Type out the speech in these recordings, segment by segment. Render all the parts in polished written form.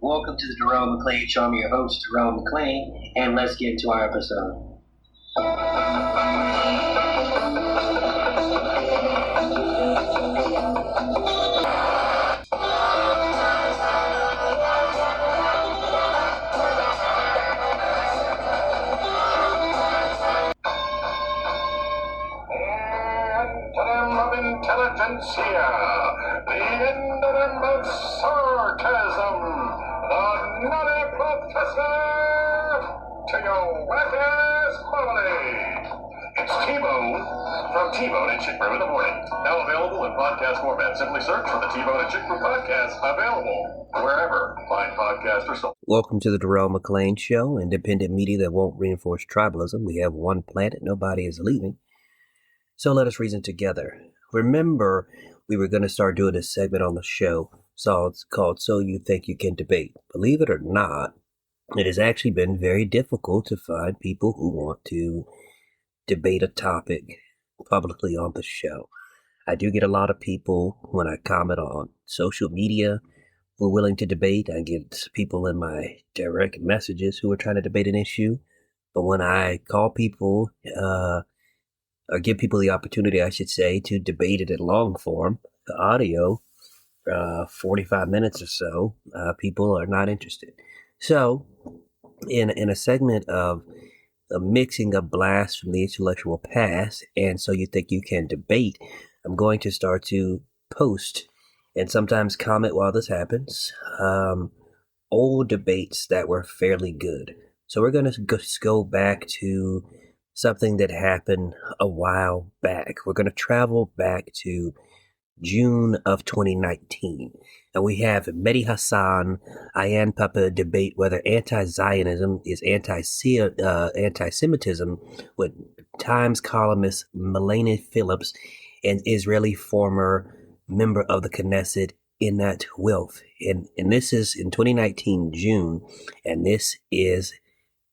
Welcome to the Jerome McClain Show. I'm your host, Jerome McClain, and let's get into our episode. Intelligentsia, the endem of sarcasm, the nutty professor, to your whack-ass marmalade. It's T-Bone from T-Bone and Chick Brew in the morning. Now available in podcast format. Simply search for the T-Bone and Chick Brew podcast, available wherever fine podcasts are sold. Welcome to the Jerome McClain Show, independent media that won't reinforce tribalism. We have one planet, nobody is leaving. So let us reason together. Remember, we were going to start doing a segment on the show, so it's called So You Think You Can Debate. Believe it or not, it has actually been very difficult to find people who want to debate a topic publicly on the show. I do get a lot of people when I comment on social media who are willing to debate. I get people in my direct messages who are trying to debate an issue. But when I call people, or give people the opportunity, I should say, to debate it in long form, the audio, 45 minutes or so, people are not interested. So, in a segment of a mixing of blasts from the intellectual past, and So You Think You Can Debate, I'm going to start to post and sometimes comment while this happens, old debates that were fairly good. So we're going to go back to something that happened a while back. We're going to travel back to June of 2019. And we have Mehdi Hasan, Ilan Pappé debate whether anti-Zionism is anti-Semitism with Times columnist Melanie Phillips and Israeli former member of the Knesset, Einat Wilf. And this is in 2019, June. And this is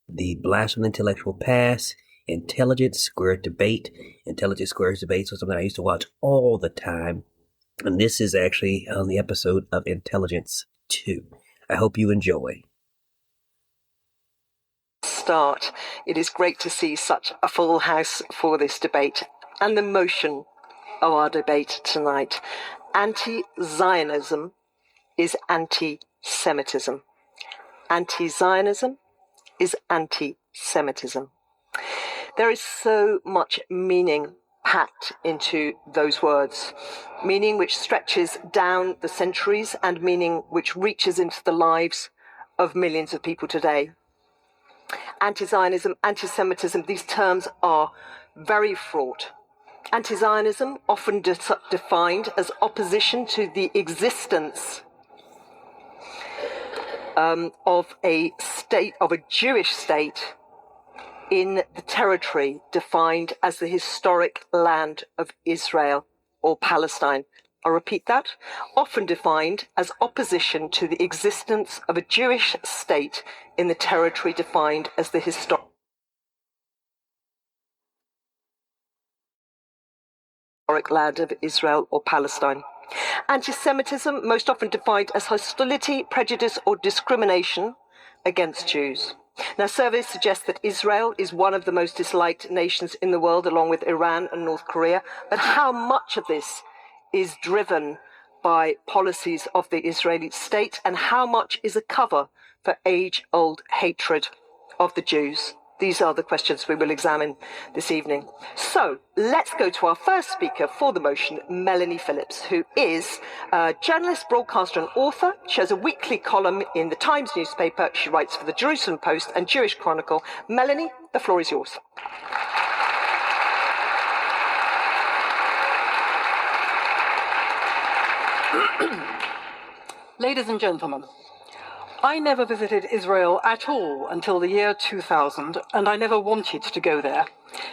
the Blast from the Intellectual Past, Intelligent Square Debate. Intelligent Square Debate was something I used to watch all the time. And this is actually on the episode of Intelligence 2. I hope you enjoy. Start. It is great to see such a full house for this debate. And the motion of our debate tonight. Anti-Zionism is anti-Semitism. Anti-Zionism is anti-Semitism. There is so much meaning packed into those words, meaning which stretches down the centuries and meaning which reaches into the lives of millions of people today. Anti-Zionism, anti-Semitism, these terms are very fraught. Anti-Zionism, often defined as opposition to the existence of a state, of a Jewish state, in the territory defined as the historic land of Israel or Palestine. I'll repeat that. Often defined as opposition to the existence of a Jewish state in the territory defined as the historic land of Israel or Palestine. Anti-Semitism, most often defined as hostility, prejudice, or discrimination against Jews. Now, surveys suggest that Israel is one of the most disliked nations in the world, along with Iran and North Korea. But how much of this is driven by policies of the Israeli state, and how much is a cover for age-old hatred of the Jews? These are the questions we will examine this evening. So let's go to our first speaker for the motion, Melanie Phillips, who is a journalist, broadcaster, and author. She has a weekly column in the Times newspaper. She writes for the Jerusalem Post and Jewish Chronicle. Melanie, the floor is yours. Ladies and gentlemen, I never visited Israel at all until the year 2000, and I never wanted to go there.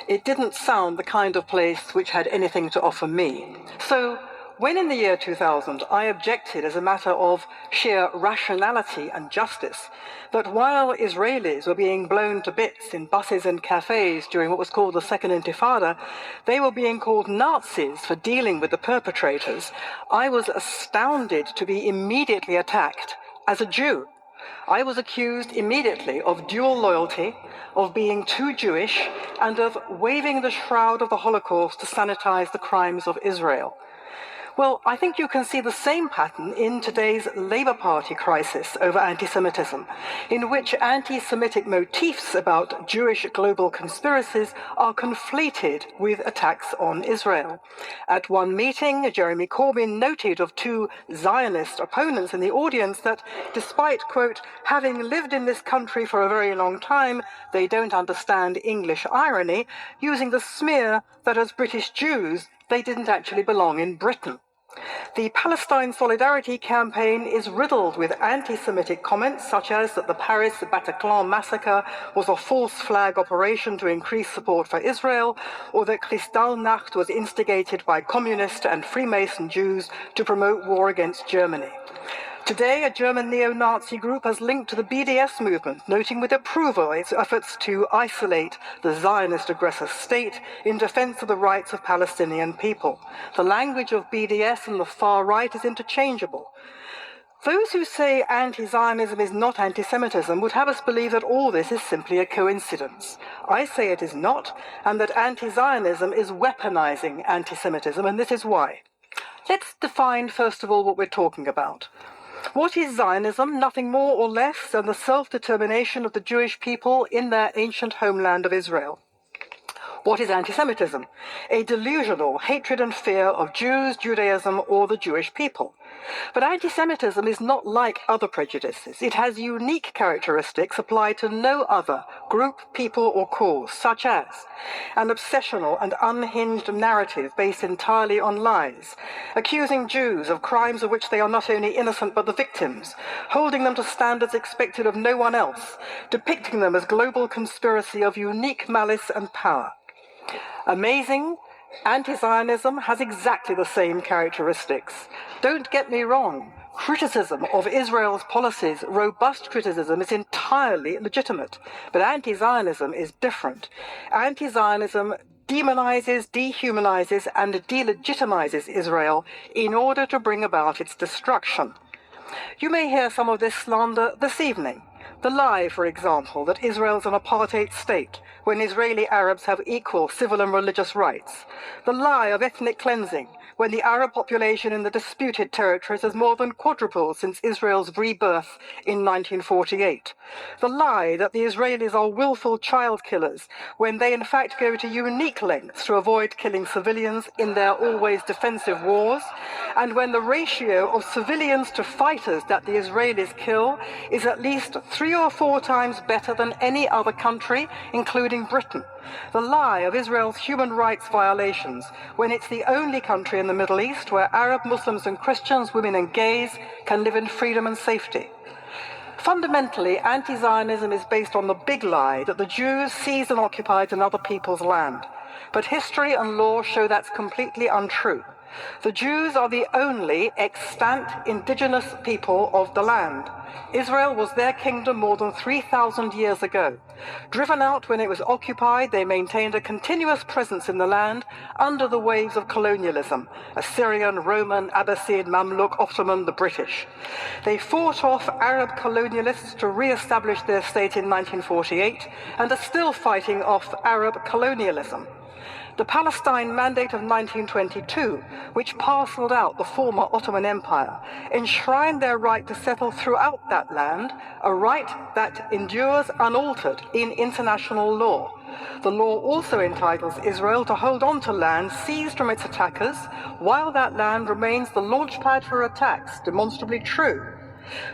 It didn't sound the kind of place which had anything to offer me. So, when in the year 2000 I objected as a matter of sheer rationality and justice that while Israelis were being blown to bits in buses and cafes during what was called the Second Intifada, they were being called Nazis for dealing with the perpetrators, I was astounded to be immediately attacked as a Jew I was accused immediately of dual loyalty, of being too Jewish, and of waving the shroud of the Holocaust to sanitize the crimes of Israel. Well, I think you can see the same pattern in today's Labour Party crisis over anti-Semitism, in which anti-Semitic motifs about Jewish global conspiracies are conflated with attacks on Israel. At one meeting, Jeremy Corbyn noted of two Zionist opponents in the audience that despite, quote, having lived in this country for a very long time, they don't understand English irony, using the smear that as British Jews, they didn't actually belong in Britain. The Palestine Solidarity campaign is riddled with anti-Semitic comments such as that the Paris Bataclan massacre was a false flag operation to increase support for Israel, or that Kristallnacht was instigated by communist and Freemason Jews to promote war against Germany. Today, a German neo-Nazi group has linked to the BDS movement, noting with approval its efforts to isolate the Zionist aggressor state in defense of the rights of Palestinian people. The language of BDS and the far right is interchangeable. Those who say anti-Zionism is not anti-Semitism would have us believe that all this is simply a coincidence. I say it is not, and that anti-Zionism is weaponizing anti-Semitism, and this is why. Let's define, first of all, what we're talking about. What is Zionism? Nothing more or less than the self-determination of the Jewish people in their ancient homeland of Israel. What is anti-Semitism? A delusional hatred and fear of Jews, Judaism, or the Jewish people. But anti-Semitism is not like other prejudices. It has unique characteristics applied to no other group, people, or cause, such as an obsessional and unhinged narrative based entirely on lies, accusing Jews of crimes of which they are not only innocent but the victims, holding them to standards expected of no one else, depicting them as global conspiracy of unique malice and power. Amazing, anti-Zionism has exactly the same characteristics. Don't get me wrong, criticism of Israel's policies, robust criticism, is entirely legitimate, but anti-Zionism is different. Anti-Zionism demonizes, dehumanizes, and delegitimizes Israel in order to bring about its destruction. You may hear some of this slander this evening. The lie, for example, that Israel is an apartheid state, when Israeli Arabs have equal civil and religious rights. The lie of ethnic cleansing, when the Arab population in the disputed territories has more than quadrupled since Israel's rebirth in 1948. The lie that the Israelis are willful child killers, when they in fact go to unique lengths to avoid killing civilians in their always defensive wars, and when the ratio of civilians to fighters that the Israelis kill is at least 3 or 4 times better than any other country, including Britain. The lie of Israel's human rights violations, when it's the only country in the Middle East where Arab Muslims and Christians, women and gays can live in freedom and safety. Fundamentally, anti-Zionism is based on the big lie that the Jews seized and occupied another people's land. But history and law show that's completely untrue. The Jews are the only extant indigenous people of the land. Israel was their kingdom more than 3,000 years ago. Driven out when it was occupied, they maintained a continuous presence in the land under the waves of colonialism, Assyrian, Roman, Abbasid, Mamluk, Ottoman, the British. They fought off Arab colonialists to re-establish their state in 1948 and are still fighting off Arab colonialism. The Palestine Mandate of 1922, which parceled out the former Ottoman Empire, enshrined their right to settle throughout that land, a right that endures unaltered in international law. The law also entitles Israel to hold on to land seized from its attackers, while that land remains the launchpad for attacks, demonstrably true.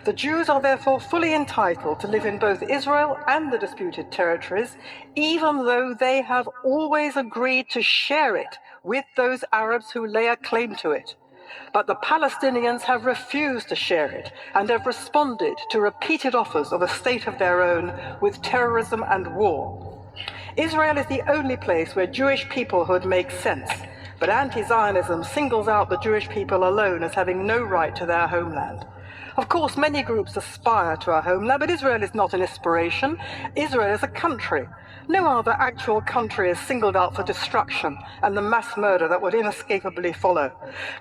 The Jews are therefore fully entitled to live in both Israel and the disputed territories, even though they have always agreed to share it with those Arabs who lay a claim to it. But the Palestinians have refused to share it and have responded to repeated offers of a state of their own with terrorism and war. Israel is the only place where Jewish peoplehood makes sense, but anti-Zionism singles out the Jewish people alone as having no right to their homeland. Of course, many groups aspire to our homeland, but Israel is not an aspiration. Israel is a country. No other actual country is singled out for destruction and the mass murder that would inescapably follow.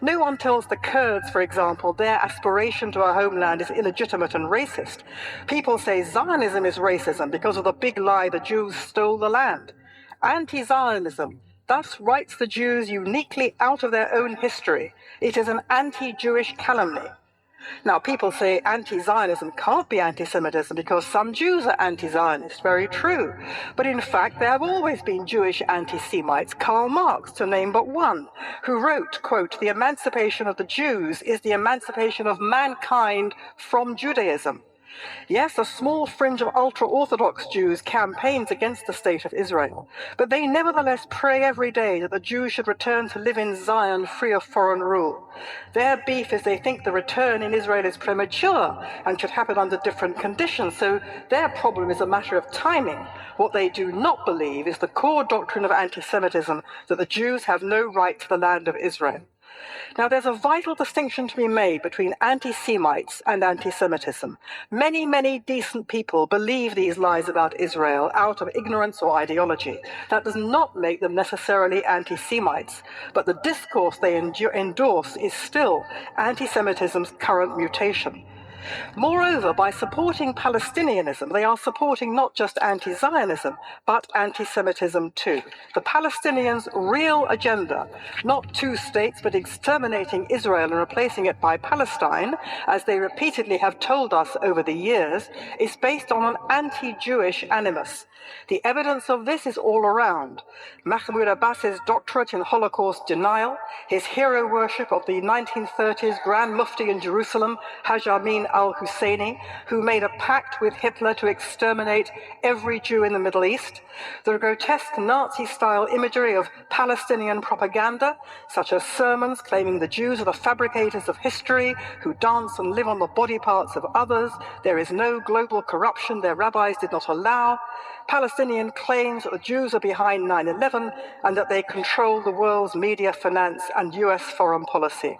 No one tells the Kurds, for example, their aspiration to a homeland is illegitimate and racist. People say Zionism is racism because of the big lie the Jews stole the land. Anti-Zionism thus writes the Jews uniquely out of their own history. It is an anti-Jewish calumny. Now, people say anti-Zionism can't be anti-Semitism because some Jews are anti-Zionist. Very true. But in fact, there have always been Jewish anti-Semites, Karl Marx, to name but one, who wrote, quote, "The emancipation of the Jews is the emancipation of mankind from Judaism." Yes, a small fringe of ultra-Orthodox Jews campaigns against the state of Israel, but they nevertheless pray every day that the Jews should return to live in Zion free of foreign rule. Their beef is they think the return in Israel is premature and should happen under different conditions, so their problem is a matter of timing. What they do not believe is the core doctrine of anti-Semitism, that the Jews have no right to the land of Israel. Now, there's a vital distinction to be made between anti-Semites and anti-Semitism. Many, many decent people believe these lies about Israel out of ignorance or ideology. That does not make them necessarily anti-Semites, but the discourse they endorse is still anti-Semitism's current mutation. Moreover, by supporting Palestinianism, they are supporting not just anti-Zionism, but anti-Semitism too. The Palestinians' real agenda, not two states, but exterminating Israel and replacing it by Palestine, as they repeatedly have told us over the years, is based on an anti-Jewish animus. The evidence of this is all around. Mahmoud Abbas's doctorate in Holocaust denial, his hero worship of the 1930s Grand Mufti in Jerusalem, Haj Amin al-Husseini, who made a pact with Hitler to exterminate every Jew in the Middle East, the grotesque Nazi-style imagery of Palestinian propaganda, such as sermons claiming the Jews are the fabricators of history, who dance and live on the body parts of others, there is no global corruption their rabbis did not allow, Palestinian claims that the Jews are behind 9/11 and that they control the world's media, finance, and US foreign policy.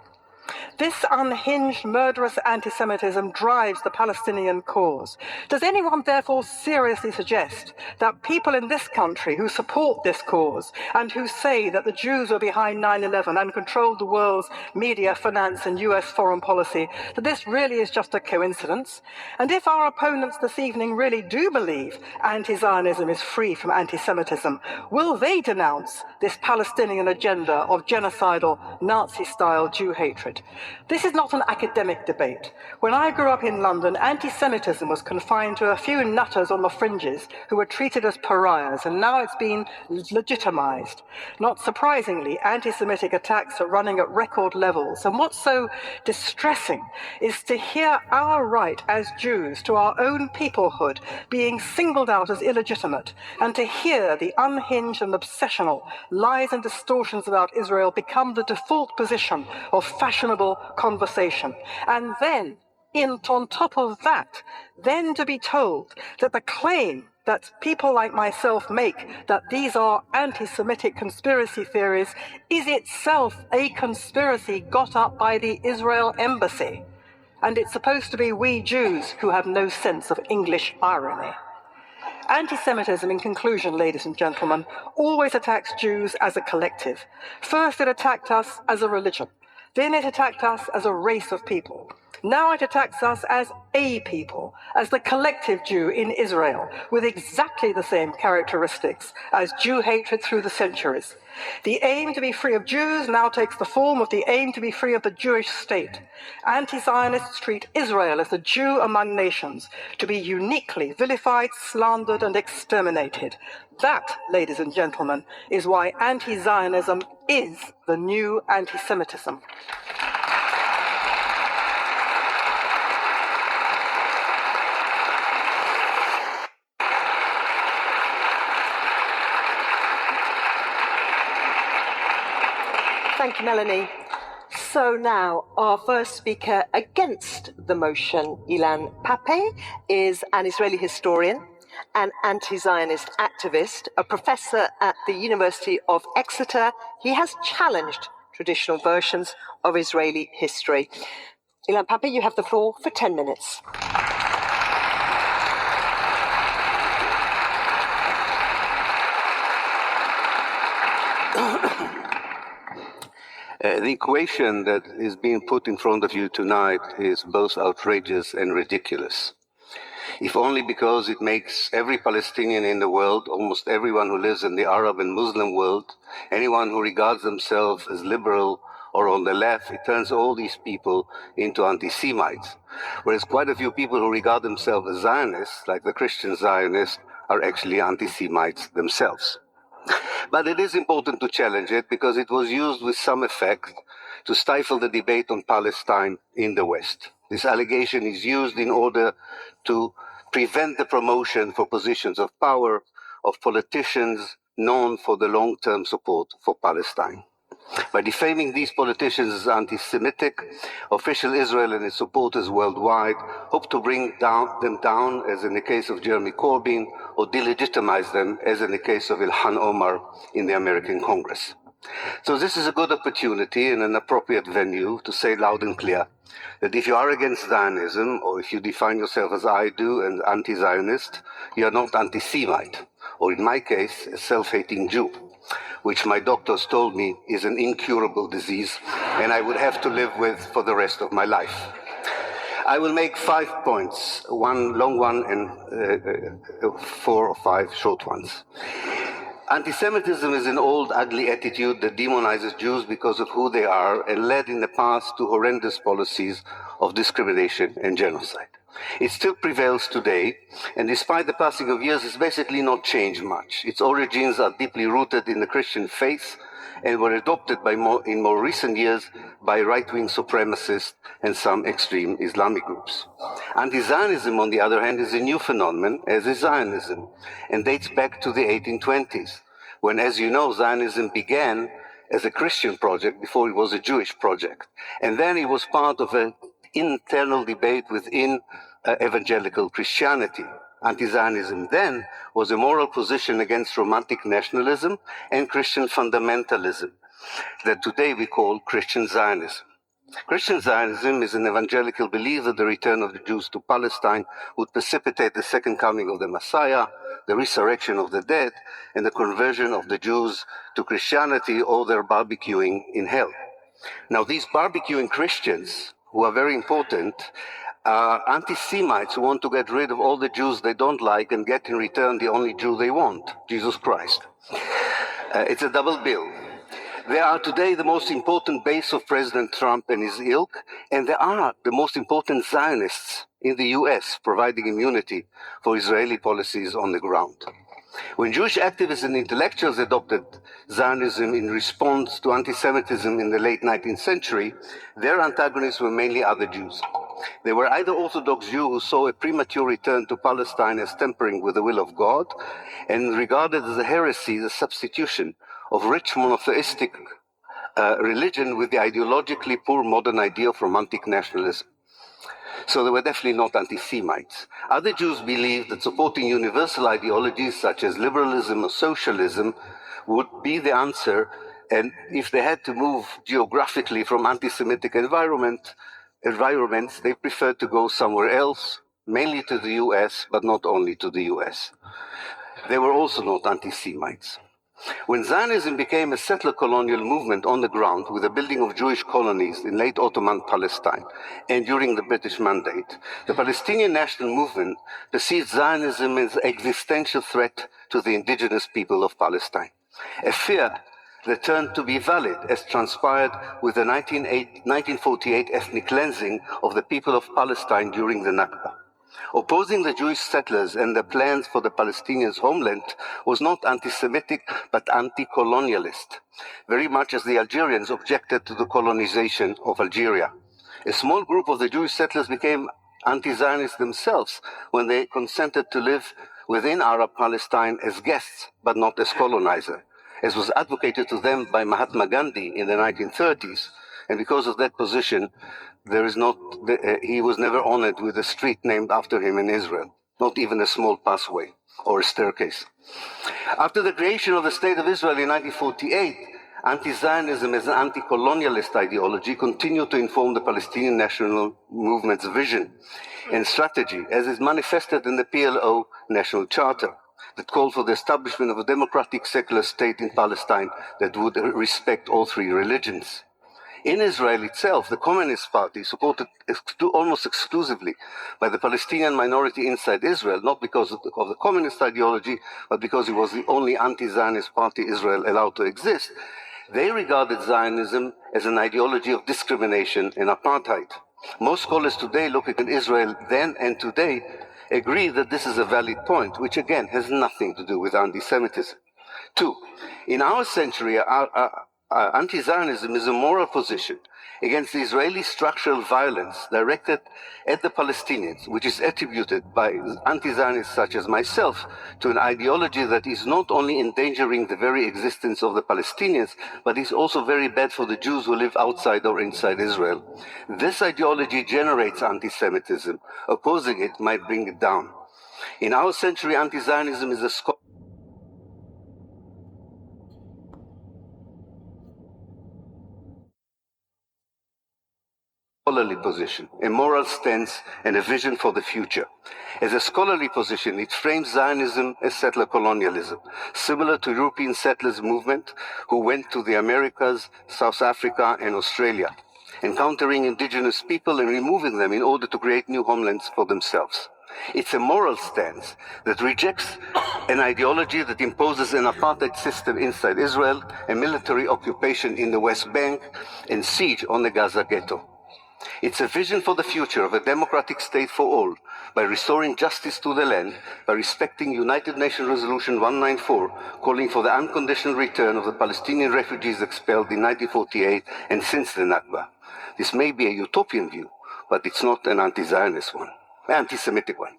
This unhinged, murderous anti-Semitism drives the Palestinian cause. Does anyone therefore seriously suggest that people in this country who support this cause and who say that the Jews were behind 9/11 and controlled the world's media, finance, and US foreign policy, that this really is just a coincidence? And if our opponents this evening really do believe anti-Zionism is free from anti-Semitism, will they denounce this Palestinian agenda of genocidal, Nazi-style Jew hatred? This is not an academic debate. When I grew up in London, anti-Semitism was confined to a few nutters on the fringes who were treated as pariahs, and now it's been legitimized. Not surprisingly, anti-Semitic attacks are running at record levels, and what's so distressing is to hear our right as Jews to our own peoplehood being singled out as illegitimate, and to hear the unhinged and obsessional lies and distortions about Israel become the default position of fashionable conversation. And then, on top of that, then to be told that the claim that people like myself make that these are anti-Semitic conspiracy theories is itself a conspiracy got up by the Israel embassy. And it's supposed to be we Jews who have no sense of English irony. Anti-Semitism, in conclusion, ladies and gentlemen, always attacks Jews as a collective. First, it attacked us as a religion. Then it attacked us as a race of people. Now it attacks us as a people, as the collective Jew in Israel, with exactly the same characteristics as Jew hatred through the centuries. The aim to be free of Jews now takes the form of the aim to be free of the Jewish state. Anti-Zionists treat Israel as the Jew among nations, to be uniquely vilified, slandered, and exterminated. That, ladies and gentlemen, is why anti-Zionism is the new anti-Semitism. Thank you, Melanie. So now, our first speaker against the motion, Ilan Pappé, is an Israeli historian, an anti-Zionist activist, a professor at the University of Exeter. He has challenged traditional versions of Israeli history. Ilan Pappé, you have the floor for 10 minutes. The equation that is being put in front of you tonight is both outrageous and ridiculous. If only because it makes every Palestinian in the world, almost everyone who lives in the Arab and Muslim world, anyone who regards themselves as liberal or on the left, it turns all these people into anti-Semites. Whereas quite a few people who regard themselves as Zionists, like the Christian Zionists, are actually anti-Semites themselves. But it is important to challenge it because it was used with some effect to stifle the debate on Palestine in the West. This allegation is used in order to prevent the promotion for positions of power of politicians known for the long-term support for Palestine. By defaming these politicians as anti-Semitic, official Israel and its supporters worldwide hope to bring them down, as in the case of Jeremy Corbyn, or delegitimize them, as in the case of Ilhan Omar in the American Congress. So this is a good opportunity and an appropriate venue to say loud and clear that if you are against Zionism, or if you define yourself as I do, an anti-Zionist, you are not anti-Semite, or in my case, a self-hating Jew, which my doctors told me is an incurable disease and I would have to live with for the rest of my life. I will make 5 points, one long one and 4 or 5 short ones. Anti-Semitism is an old, ugly attitude that demonizes Jews because of who they are and led in the past to horrendous policies of discrimination and genocide. It still prevails today, and despite the passing of years, it's basically not changed much. Its origins are deeply rooted in the Christian faith and were adopted in more recent years by right-wing supremacists and some extreme Islamic groups. Anti-Zionism, on the other hand, is a new phenomenon, as is Zionism, and dates back to the 1820s, when, as you know, Zionism began as a Christian project before it was a Jewish project. And then it was part of an internal debate within evangelical Christianity. Anti-Zionism then was a moral position against romantic nationalism and Christian fundamentalism that today we call Christian Zionism. Christian Zionism is an evangelical belief that the return of the Jews to Palestine would precipitate the second coming of the Messiah, the resurrection of the dead, and the conversion of the Jews to Christianity or their barbecuing in hell. Now, these barbecuing Christians, who are very important, are anti-Semites who want to get rid of all the Jews they don't like and get in return the only Jew they want, Jesus Christ. It's a double bill. They are today the most important base of President Trump and his ilk, and they are the most important Zionists in the US, providing immunity for Israeli policies on the ground. When Jewish activists and intellectuals adopted Zionism in response to anti-Semitism in the late 19th century, their antagonists were mainly other Jews. They were either Orthodox Jews who saw a premature return to Palestine as tampering with the will of God and regarded as a heresy the substitution of rich monotheistic religion with the ideologically poor modern idea of romantic nationalism. So they were definitely not anti-Semites. Other Jews believed that supporting universal ideologies such as liberalism or socialism would be the answer, and if they had to move geographically from anti-Semitic environments, they preferred to go somewhere else, mainly to the US, but not only to the US. They were also not anti-Semites. When Zionism became a settler colonial movement on the ground with the building of Jewish colonies in late Ottoman Palestine and during the British Mandate, the Palestinian national movement perceived Zionism as an existential threat to the indigenous people of Palestine, a fear that turned to be valid as transpired with the 1948 ethnic cleansing of the people of Palestine during the Nakba. Opposing the Jewish settlers and their plans for the Palestinians' homeland was not anti-Semitic but anti-colonialist, very much as the Algerians objected to the colonization of Algeria. A small group of the Jewish settlers became anti-Zionist themselves when they consented to live within Arab Palestine as guests but not as colonizers, as was advocated to them by Mahatma Gandhi in the 1930s, and because of that position, he was never honored with a street named after him in Israel, not even a small pathway or a staircase. After the creation of the State of Israel in 1948, anti-Zionism as an anti-colonialist ideology continued to inform the Palestinian national movement's vision and strategy, as is manifested in the PLO National Charter that called for the establishment of a democratic secular state in Palestine that would respect all three religions. In Israel itself, the Communist Party, supported almost exclusively by the Palestinian minority inside Israel, not because of the communist ideology, but because it was the only anti-Zionist party Israel allowed to exist, they regarded Zionism as an ideology of discrimination and apartheid. Most scholars today looking at Israel then and today agree that this is a valid point, which again has nothing to do with anti-Semitism. 2. In our century, anti-Zionism is a moral position against the Israeli structural violence directed at the Palestinians, which is attributed by anti-Zionists such as myself to an ideology that is not only endangering the very existence of the Palestinians, but is also very bad for the Jews who live outside or inside Israel. This ideology generates anti-Semitism. Opposing it might bring it down. In our century, anti-Zionism is a scholarly position, a moral stance, and a vision for the future. As a scholarly position, it frames Zionism as settler colonialism, similar to European settlers movement who went to the Americas, South Africa, and Australia, encountering indigenous people and removing them in order to create new homelands for themselves. It's a moral stance that rejects an ideology that imposes an apartheid system inside Israel, a military occupation in the West Bank, and siege on the Gaza ghetto. It's a vision for the future of a democratic state for all, by restoring justice to the land, by respecting United Nations Resolution 194, calling for the unconditional return of the Palestinian refugees expelled in 1948 and since the Nakba. This may be a utopian view, but it's not an anti-Zionist one, an anti-Semitic one.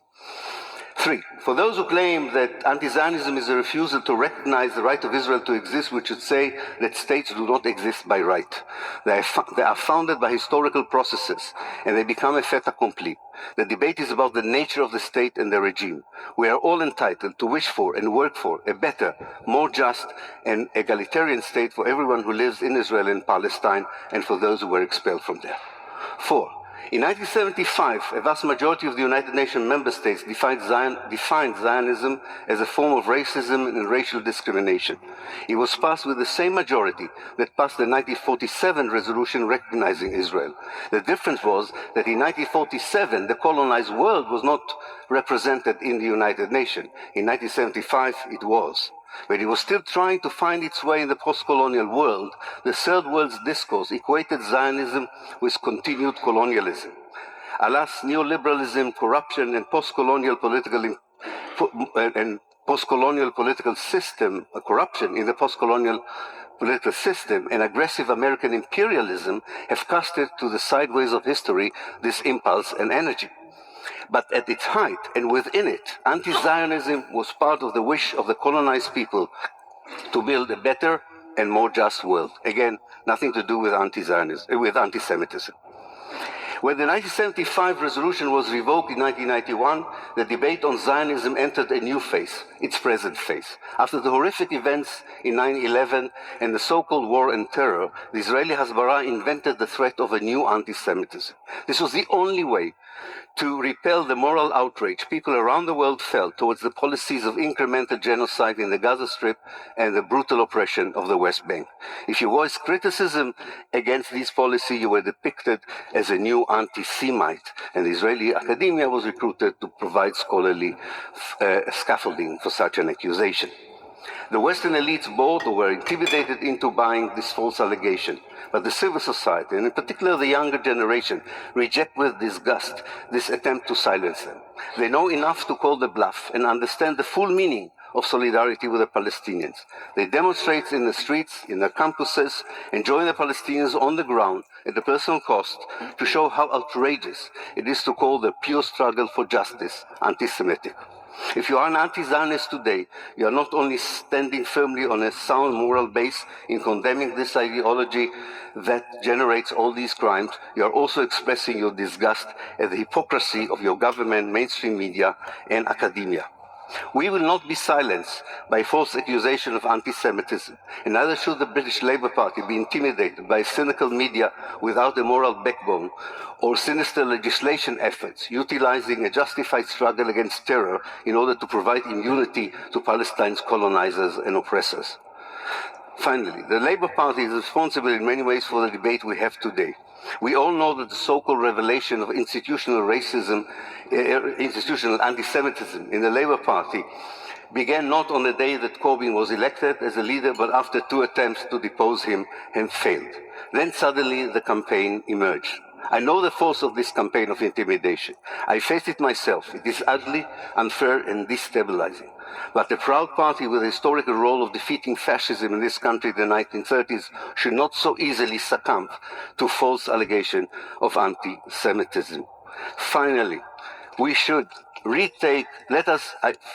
3. For those who claim that anti-Zionism is a refusal to recognize the right of Israel to exist, we should say that states do not exist by right. They are founded by historical processes, and they become a fait accompli. The debate is about the nature of the state and the regime. We are all entitled to wish for and work for a better, more just, and egalitarian state for everyone who lives in Israel and Palestine, and for those who were expelled from there. 4. In 1975, a vast majority of the United Nations member states defined Zionism as a form of racism and racial discrimination. It was passed with the same majority that passed the 1947 resolution recognizing Israel. The difference was that in 1947, the colonized world was not represented in the United Nations. In 1975, it was. But it was still trying to find its way in the post-colonial world. The Third World's discourse equated Zionism with continued colonialism. Alas, neoliberalism, corruption, and post-colonial political system, corruption in the post-colonial political system, and aggressive American imperialism have casted to the sideways of history this impulse and energy. But at its height and within it, anti-Zionism was part of the wish of the colonized people to build a better and more just world. Again, nothing to do with anti-Semitism. When the 1975 resolution was revoked in 1991, the debate on Zionism entered a new phase, its present phase. After the horrific events in 9/11 and the so-called war and terror, the Israeli Hasbara invented the threat of a new anti-Semitism. This was the only way to repel the moral outrage people around the world felt towards the policies of incremental genocide in the Gaza Strip and the brutal oppression of the West Bank. If you voiced criticism against these policies, you were depicted as a new anti-Semite, and the Israeli academia was recruited to provide scholarly scaffolding for such an accusation. The Western elites bought or were intimidated into buying this false allegation. But the civil society, and in particular the younger generation, reject with disgust this attempt to silence them. They know enough to call the bluff and understand the full meaning of solidarity with the Palestinians. They demonstrate in the streets, in their campuses, and join the Palestinians on the ground at a personal cost to show how outrageous it is to call the pure struggle for justice anti-Semitic. If you are an anti-Zionist today, you are not only standing firmly on a sound moral base in condemning this ideology that generates all these crimes, you are also expressing your disgust at the hypocrisy of your government, mainstream media, and academia. We will not be silenced by false accusation of anti-Semitism, and neither should the British Labour Party be intimidated by cynical media without a moral backbone or sinister legislation efforts utilizing a justified struggle against terror in order to provide immunity to Palestine's colonizers and oppressors. Finally, the Labour Party is responsible in many ways for the debate we have today. We all know that the so-called revelation of institutional racism, institutional anti-Semitism in the Labour Party began not on the day that Corbyn was elected as a leader, but after 2 attempts to depose him and failed. Then suddenly the campaign emerged. I know the force of this campaign of intimidation. I faced it myself. It is ugly, unfair, and destabilizing. But the proud party with the historical role of defeating fascism in this country in the 1930s should not so easily succumb to false allegation of anti-Semitism. Finally, we should retake,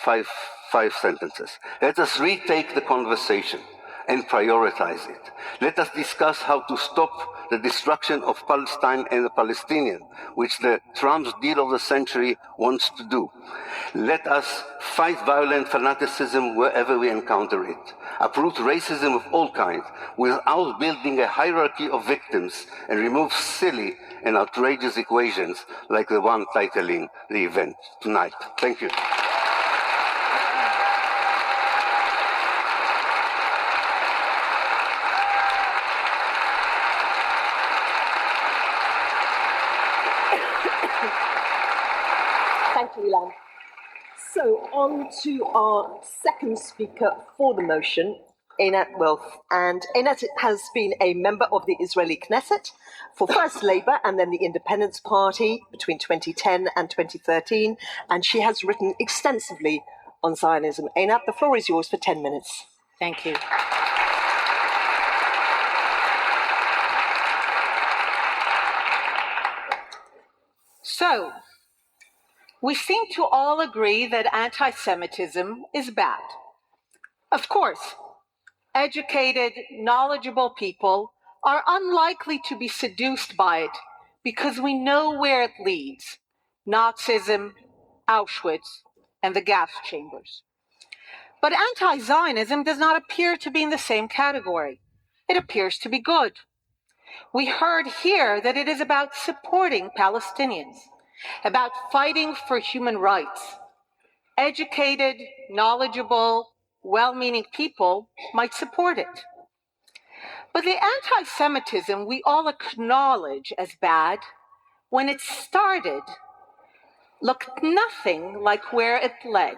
five sentences. Let us retake the conversation and prioritize it. Let us discuss how to stop the destruction of Palestine and the Palestinians, which the Trump's deal of the century wants to do. Let us fight violent fanaticism wherever we encounter it. Uproot racism of all kinds without building a hierarchy of victims, and remove silly and outrageous equations like the one titling the event tonight. Thank you. Thank you, Ilan. So on to our second speaker for the motion, Einat Wilf. And Einat has been a member of the Israeli Knesset for first Labour and then the Independence Party between 2010 and 2013. And she has written extensively on Zionism. Einat, the floor is yours for 10 minutes. Thank you. So, we seem to all agree that anti-Semitism is bad. Of course, educated, knowledgeable people are unlikely to be seduced by it because we know where it leads: Nazism, Auschwitz, and the gas chambers. But anti-Zionism does not appear to be in the same category. It appears to be good. We heard here that it is about supporting Palestinians, about fighting for human rights. Educated, knowledgeable, well-meaning people might support it. But the anti-Semitism we all acknowledge as bad, when it started, looked nothing like where it led.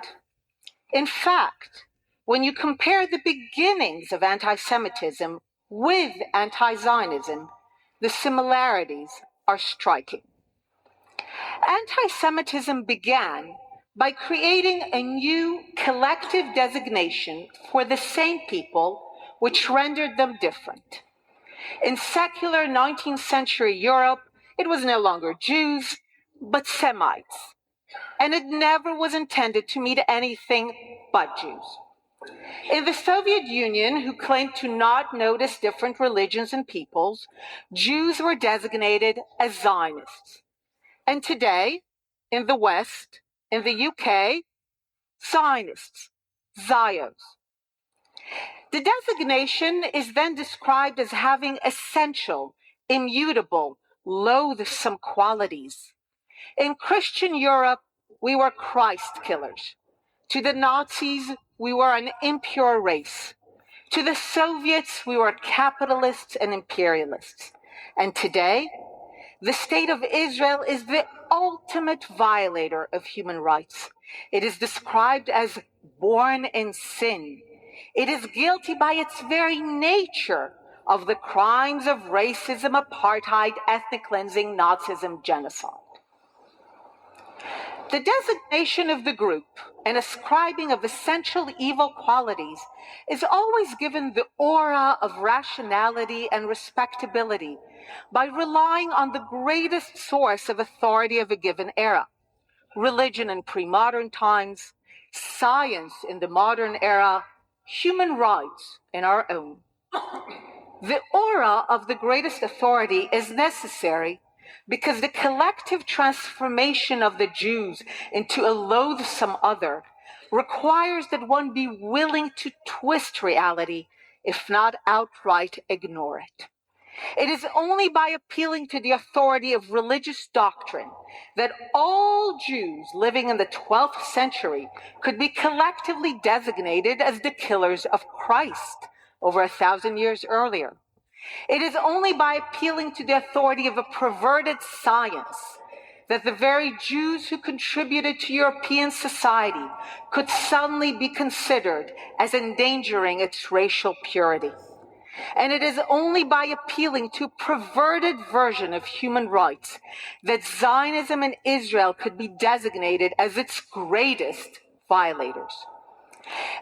In fact, when you compare the beginnings of anti-Semitism with anti-Zionism, the similarities are striking. Anti-Semitism began by creating a new collective designation for the same people, which rendered them different. In secular 19th century Europe, it was no longer Jews, but Semites, and it never was intended to mean anything but Jews. In the Soviet Union, who claimed to not notice different religions and peoples, Jews were designated as Zionists. And today, in the West, in the UK, Zionists, Zios. The designation is then described as having essential, immutable, loathsome qualities. In Christian Europe, we were Christ killers. To the Nazis, we were an impure race. To the Soviets, we were capitalists and imperialists. And today, the state of Israel is the ultimate violator of human rights. It is described as born in sin. It is guilty by its very nature of the crimes of racism, apartheid, ethnic cleansing, Nazism, genocide. The designation of the group and ascribing of essential evil qualities is always given the aura of rationality and respectability by relying on the greatest source of authority of a given era: religion in pre-modern times, science in the modern era, human rights in our own. The aura of the greatest authority is necessary because the collective transformation of the Jews into a loathsome other requires that one be willing to twist reality, if not outright ignore it. It is only by appealing to the authority of religious doctrine that all Jews living in the 12th century could be collectively designated as the killers of Christ, over 1,000 years earlier. It is only by appealing to the authority of a perverted science that the very Jews who contributed to European society could suddenly be considered as endangering its racial purity. And it is only by appealing to a perverted version of human rights that Zionism and Israel could be designated as its greatest violators.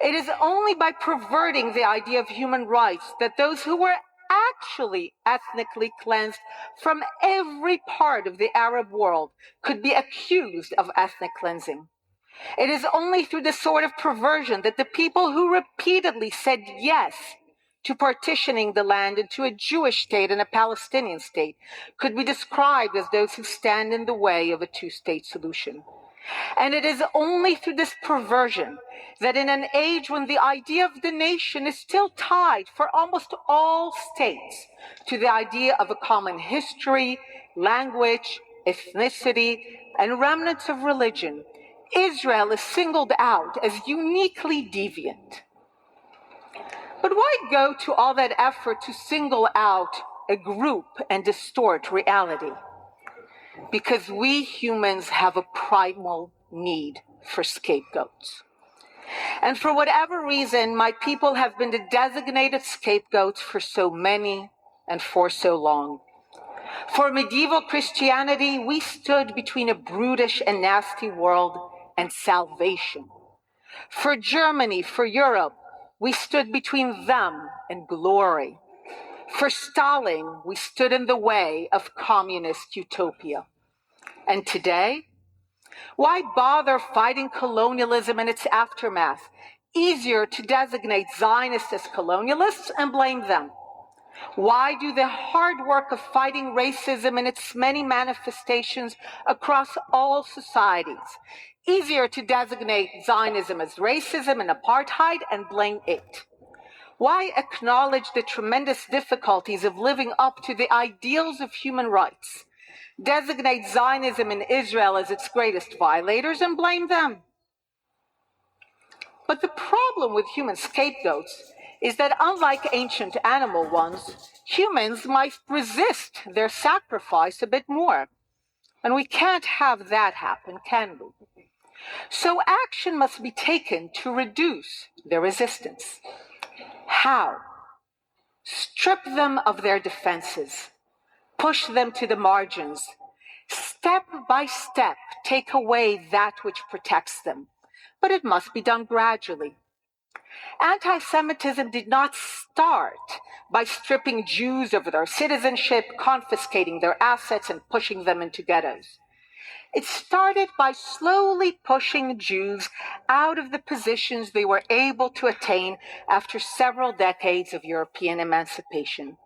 It is only by perverting the idea of human rights that those who were actually ethnically cleansed from every part of the Arab world could be accused of ethnic cleansing. It is only through this sort of perversion that the people who repeatedly said yes to partitioning the land into a Jewish state and a Palestinian state could be described as those who stand in the way of a two-state solution. And it is only through this perversion that in an age when the idea of the nation is still tied for almost all states to the idea of a common history, language, ethnicity, and remnants of religion, Israel is singled out as uniquely deviant. But why go to all that effort to single out a group and distort reality? Because we humans have a primal need for scapegoats. And for whatever reason, my people have been the designated scapegoats for so many and for so long. For medieval Christianity, we stood between a brutish and nasty world and salvation. For Germany, for Europe, we stood between them and glory. For Stalin, we stood in the way of communist utopia. And today, why bother fighting colonialism and its aftermath? Easier to designate Zionists as colonialists and blame them. Why do the hard work of fighting racism in its many manifestations across all societies? Easier to designate Zionism as racism and apartheid and blame it. Why acknowledge the tremendous difficulties of living up to the ideals of human rights? Designate Zionism and Israel as its greatest violators and blame them. But the problem with human scapegoats is that unlike ancient animal ones, humans might resist their sacrifice a bit more. And we can't have that happen, can we? So action must be taken to reduce their resistance. How? Strip them of their defenses. Push them to the margins. Step by step, take away that which protects them. But it must be done gradually. Anti-Semitism did not start by stripping Jews of their citizenship, confiscating their assets, and pushing them into ghettos. It started by slowly pushing Jews out of the positions they were able to attain after several decades of European emancipation.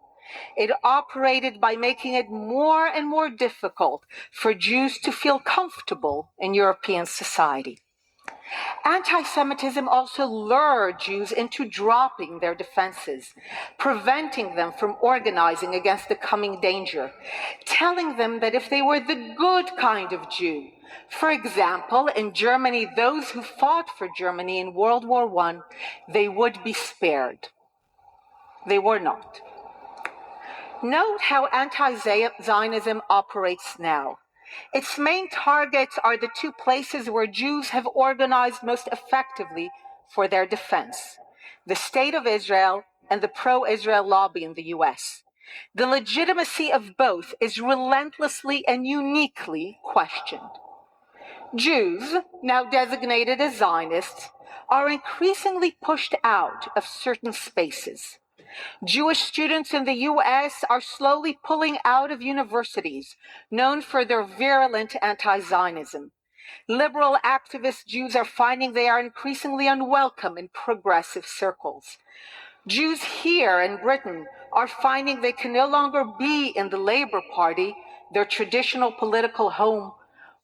It operated by making it more and more difficult for Jews to feel comfortable in European society. Anti-Semitism also lured Jews into dropping their defenses, preventing them from organizing against the coming danger, telling them that if they were the good kind of Jew, for example, in Germany, those who fought for Germany in World War I, they would be spared. They were not. Note how anti-Zionism operates now. Its main targets are the two places where Jews have organized most effectively for their defense: the State of Israel and the pro-Israel lobby in the US. The legitimacy of both is relentlessly and uniquely questioned. Jews, now designated as Zionists, are increasingly pushed out of certain spaces. Jewish students in the US are slowly pulling out of universities known for their virulent anti-Zionism. Liberal activist Jews are finding they are increasingly unwelcome in progressive circles. Jews here in Britain are finding they can no longer be in the Labour Party, their traditional political home,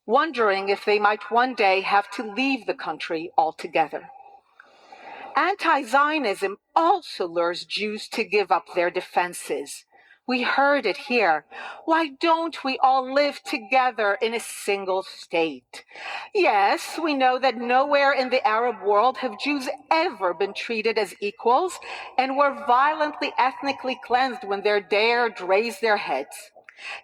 wondering if they might one day have to leave the country altogether. Anti-Zionism also lures Jews to give up their defenses. We heard it here. Why don't we all live together in a single state? Yes, we know that nowhere in the Arab world have Jews ever been treated as equals and were violently ethnically cleansed when they dared raise their heads.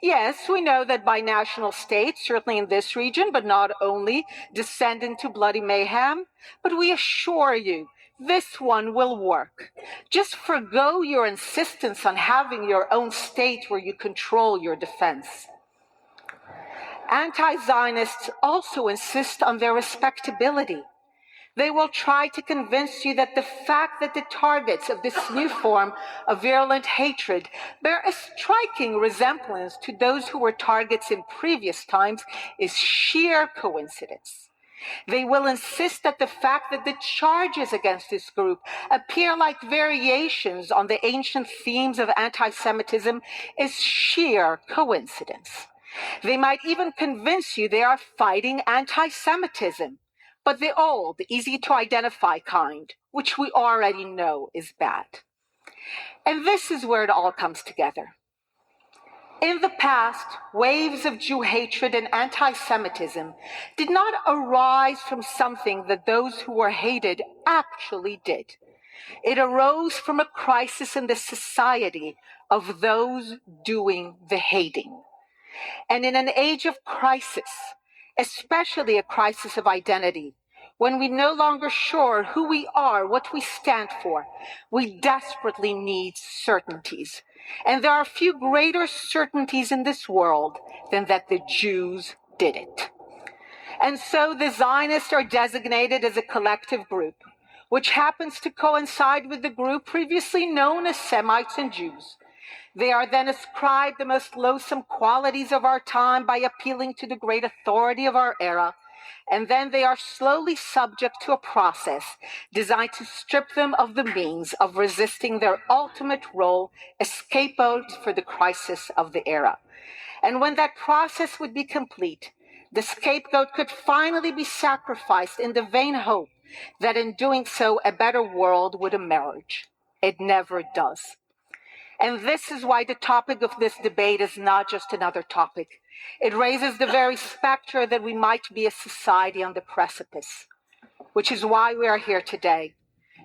Yes, we know that binational states, certainly in this region, but not only, descend into bloody mayhem. But we assure you, this one will work. Just forgo your insistence on having your own state where you control your defense. Anti-Zionists also insist on their respectability. They will try to convince you that the fact that the targets of this new form of virulent hatred bear a striking resemblance to those who were targets in previous times is sheer coincidence. They will insist that the fact that the charges against this group appear like variations on the ancient themes of anti-Semitism is sheer coincidence. They might even convince you they are fighting anti-Semitism, but the old, easy-to-identify kind, which we already know is bad. And this is where it all comes together. In the past, waves of Jew hatred and anti-Semitism did not arise from something that those who were hated actually did. It arose from a crisis in the society of those doing the hating. And in an age of crisis, especially a crisis of identity, when we're no longer sure who we are, what we stand for, we desperately need certainties. And there are few greater certainties in this world than that the Jews did it. And so the Zionists are designated as a collective group, which happens to coincide with the group previously known as Semites and Jews. They are then ascribed the most loathsome qualities of our time by appealing to the great authority of our era, and then they are slowly subject to a process designed to strip them of the means of resisting their ultimate role as scapegoats for the crisis of the era. And when that process would be complete, the scapegoat could finally be sacrificed in the vain hope that in doing so a better world would emerge. It never does. And this is why the topic of this debate is not just another topic. It raises the very specter that we might be a society on the precipice, which is why we are here today,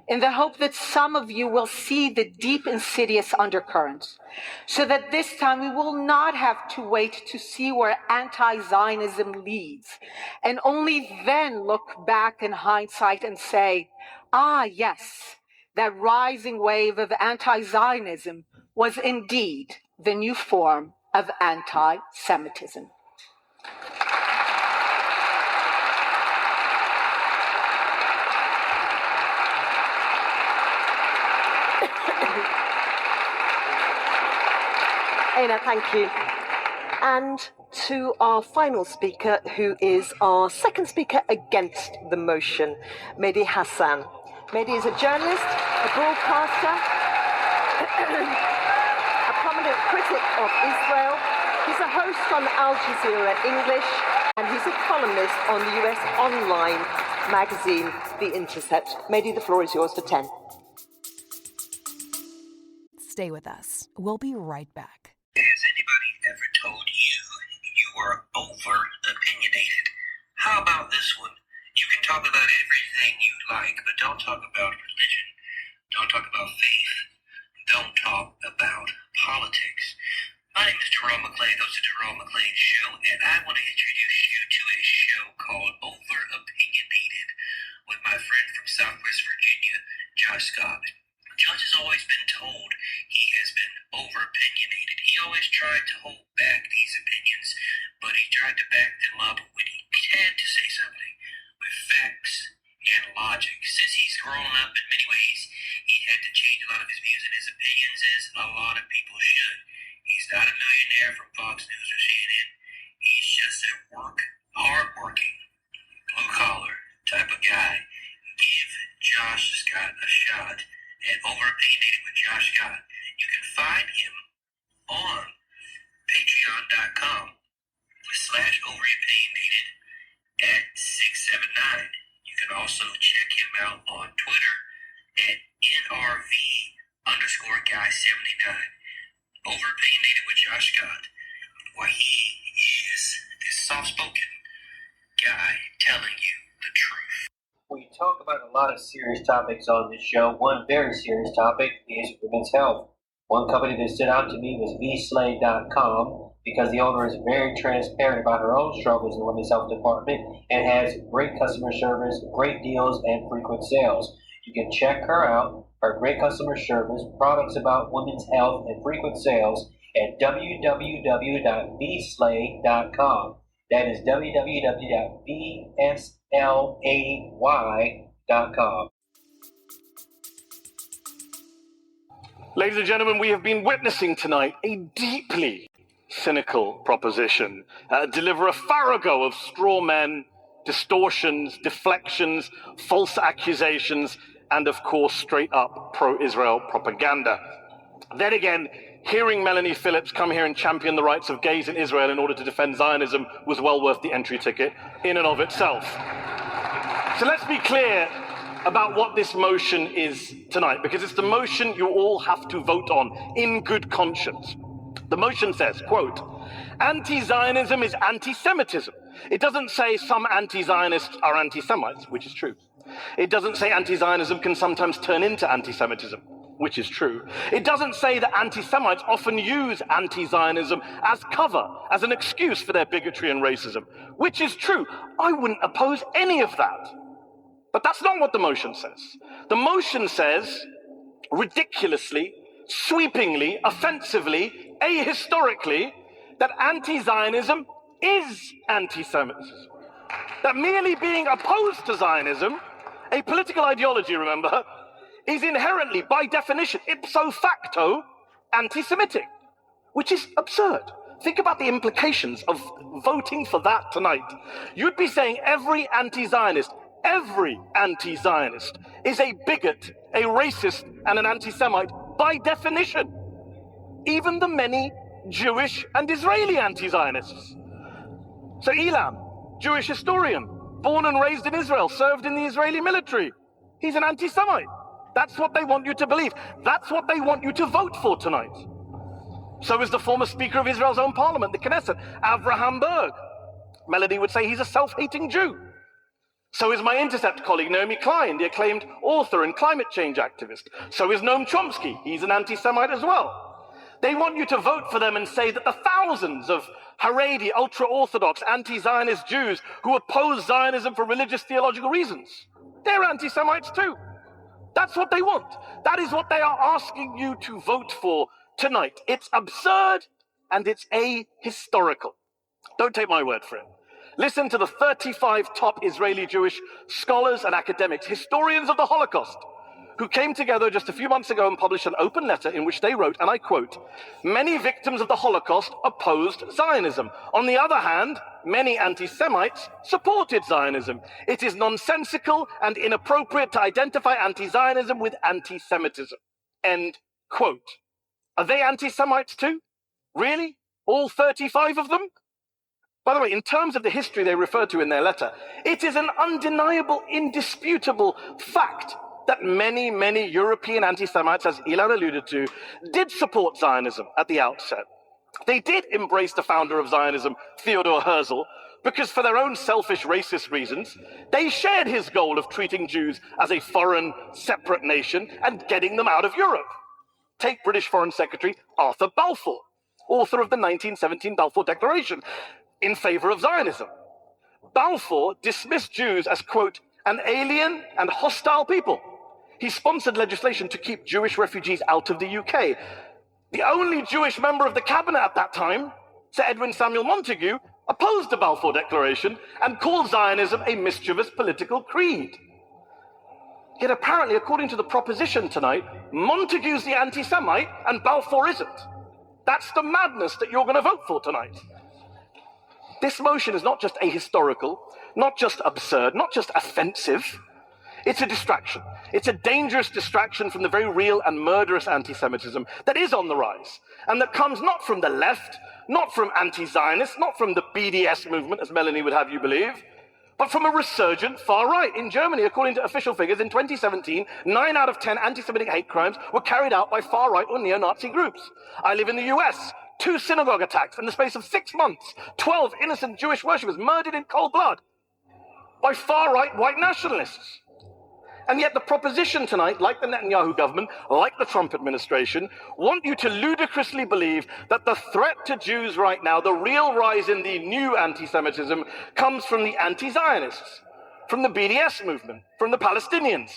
in the hope that some of you will see the deep, insidious undercurrents, so that this time we will not have to wait to see where anti-Zionism leads, and only then look back in hindsight and say, ah, yes, that rising wave of anti-Zionism was indeed the new form of anti-Semitism. Einat, thank you. And to our final speaker, who is our second speaker against the motion, Mehdi Hasan. Mehdi is a journalist, a broadcaster, a prominent critic of Israel. He's a host on Al Jazeera English, and he's a columnist on the US online magazine, The Intercept. Mehdi, the floor is yours for 10. Stay with us. We'll be right back. Has anybody ever told you you were over-opinionated? How about this one? You can talk about everything you like, but don't talk about religion. Don't talk about faith. Don't talk about politics. My name is Jerome McClain, host of Jerome McClain Show, and I want to introduce you to a show called Over-Opinionated with my friend from Southwest Virginia, Josh Scott. Josh has always been told he has been over-opinionated. He always tried to hold back these opinions, but he tried to back them up when he had to say something with facts and logic. Since he's grown up in many ways, he had to change a lot of his views and his opinions, as a lot of people should. He's not a millionaire from Fox News or CNN. He's just a hard-working, blue-collar type of guy. Give Josh Scott a shot at Over-Opinionated with Josh Scott. You can find him on patreon.com/overopinionated at 679. You can also check him out on Twitter at NRV_guy79. Over-opinionated with Josh Scott, where he is this soft-spoken guy telling you the truth. We talk about a lot of serious topics on this show. One very serious topic is women's health. One company that stood out to me was vslay.com because the owner is very transparent about her own struggles in the women's health department and has great customer service, great deals, and frequent sales. You can check her out, her great customer service, products about women's health, and frequent sales at www.vslay.com. That is www.vslay.com. Ladies and gentlemen, we have been witnessing tonight a deeply cynical proposition deliver a farrago of straw men, distortions, deflections, false accusations, and of course, straight up pro-Israel propaganda. Then again, hearing Melanie Phillips come here and champion the rights of gays in Israel in order to defend Zionism was well worth the entry ticket in and of itself. So let's be clear about what this motion is tonight, because it's the motion you all have to vote on in good conscience. The motion says, quote, anti-Zionism is anti-Semitism. It doesn't say some anti-Zionists are anti-Semites, which is true. It doesn't say anti-Zionism can sometimes turn into anti-Semitism, which is true. It doesn't say that anti-Semites often use anti-Zionism as cover, as an excuse for their bigotry and racism, which is true. I wouldn't oppose any of that. But that's not what the motion says. The motion says, ridiculously, sweepingly, offensively, ahistorically, that anti-Zionism is anti-Semitism. That merely being opposed to Zionism, a political ideology, remember, is inherently, by definition, ipso facto, anti-Semitic, which is absurd. Think about the implications of voting for that tonight. You'd be saying every anti-Zionist is a bigot, a racist, and an anti-Semite by definition. Even the many Jewish and Israeli anti-Zionists. So Ilan, Jewish historian, born and raised in Israel, served in the Israeli military. He's an anti-Semite. That's what they want you to believe. That's what they want you to vote for tonight. So is the former Speaker of Israel's own parliament, the Knesset, Avraham Berg. Melanie would say he's a self-hating Jew. So is my Intercept colleague, Naomi Klein, the acclaimed author and climate change activist. So is Noam Chomsky. He's an anti-Semite as well. They want you to vote for them and say that the thousands of Haredi, ultra-Orthodox, anti-Zionist Jews who oppose Zionism for religious theological reasons, they're anti-Semites too. That's what they want. That is what they are asking you to vote for tonight. It's absurd and it's ahistorical. Don't take my word for it. Listen to the 35 top Israeli Jewish scholars and academics, historians of the Holocaust, who came together just a few months ago and published an open letter in which they wrote, and I quote, many victims of the Holocaust opposed Zionism. On the other hand, many anti-Semites supported Zionism. It is nonsensical and inappropriate to identify anti-Zionism with anti-Semitism. End quote. Are they anti-Semites too? Really? All 35 of them? By the way, in terms of the history they refer to in their letter, it is an undeniable, indisputable fact that many, many European anti-Semites, as Ilan alluded to, did support Zionism at the outset. They did embrace the founder of Zionism, Theodor Herzl, because for their own selfish racist reasons, they shared his goal of treating Jews as a foreign, separate nation and getting them out of Europe. Take British Foreign Secretary Arthur Balfour, author of the 1917 Balfour Declaration, in favor of Zionism. Balfour dismissed Jews as, quote, an alien and hostile people. He sponsored legislation to keep Jewish refugees out of the UK. The only Jewish member of the cabinet at that time, Sir Edwin Samuel Montagu, opposed the Balfour Declaration and called Zionism a mischievous political creed. Yet apparently, according to the proposition tonight, Montagu's the anti-Semite and Balfour isn't. That's the madness that you're going to vote for tonight. This motion is not just ahistorical, not just absurd, not just offensive. It's a distraction. It's a dangerous distraction from the very real and murderous anti-Semitism that is on the rise, and that comes not from the left, not from anti-Zionists, not from the BDS movement, as Melanie would have you believe, but from a resurgent far right. In Germany, according to official figures, in 2017, 9 out of 10 anti-Semitic hate crimes were carried out by far right or neo-Nazi groups. I live in the US. 2 synagogue attacks in the space of 6 months. 12 innocent Jewish worshippers murdered in cold blood by far right white nationalists. And yet the proposition tonight, like the Netanyahu government, like the Trump administration, want you to ludicrously believe that the threat to Jews right now, the real rise in the new anti-Semitism, comes from the anti-Zionists, from the BDS movement, from the Palestinians,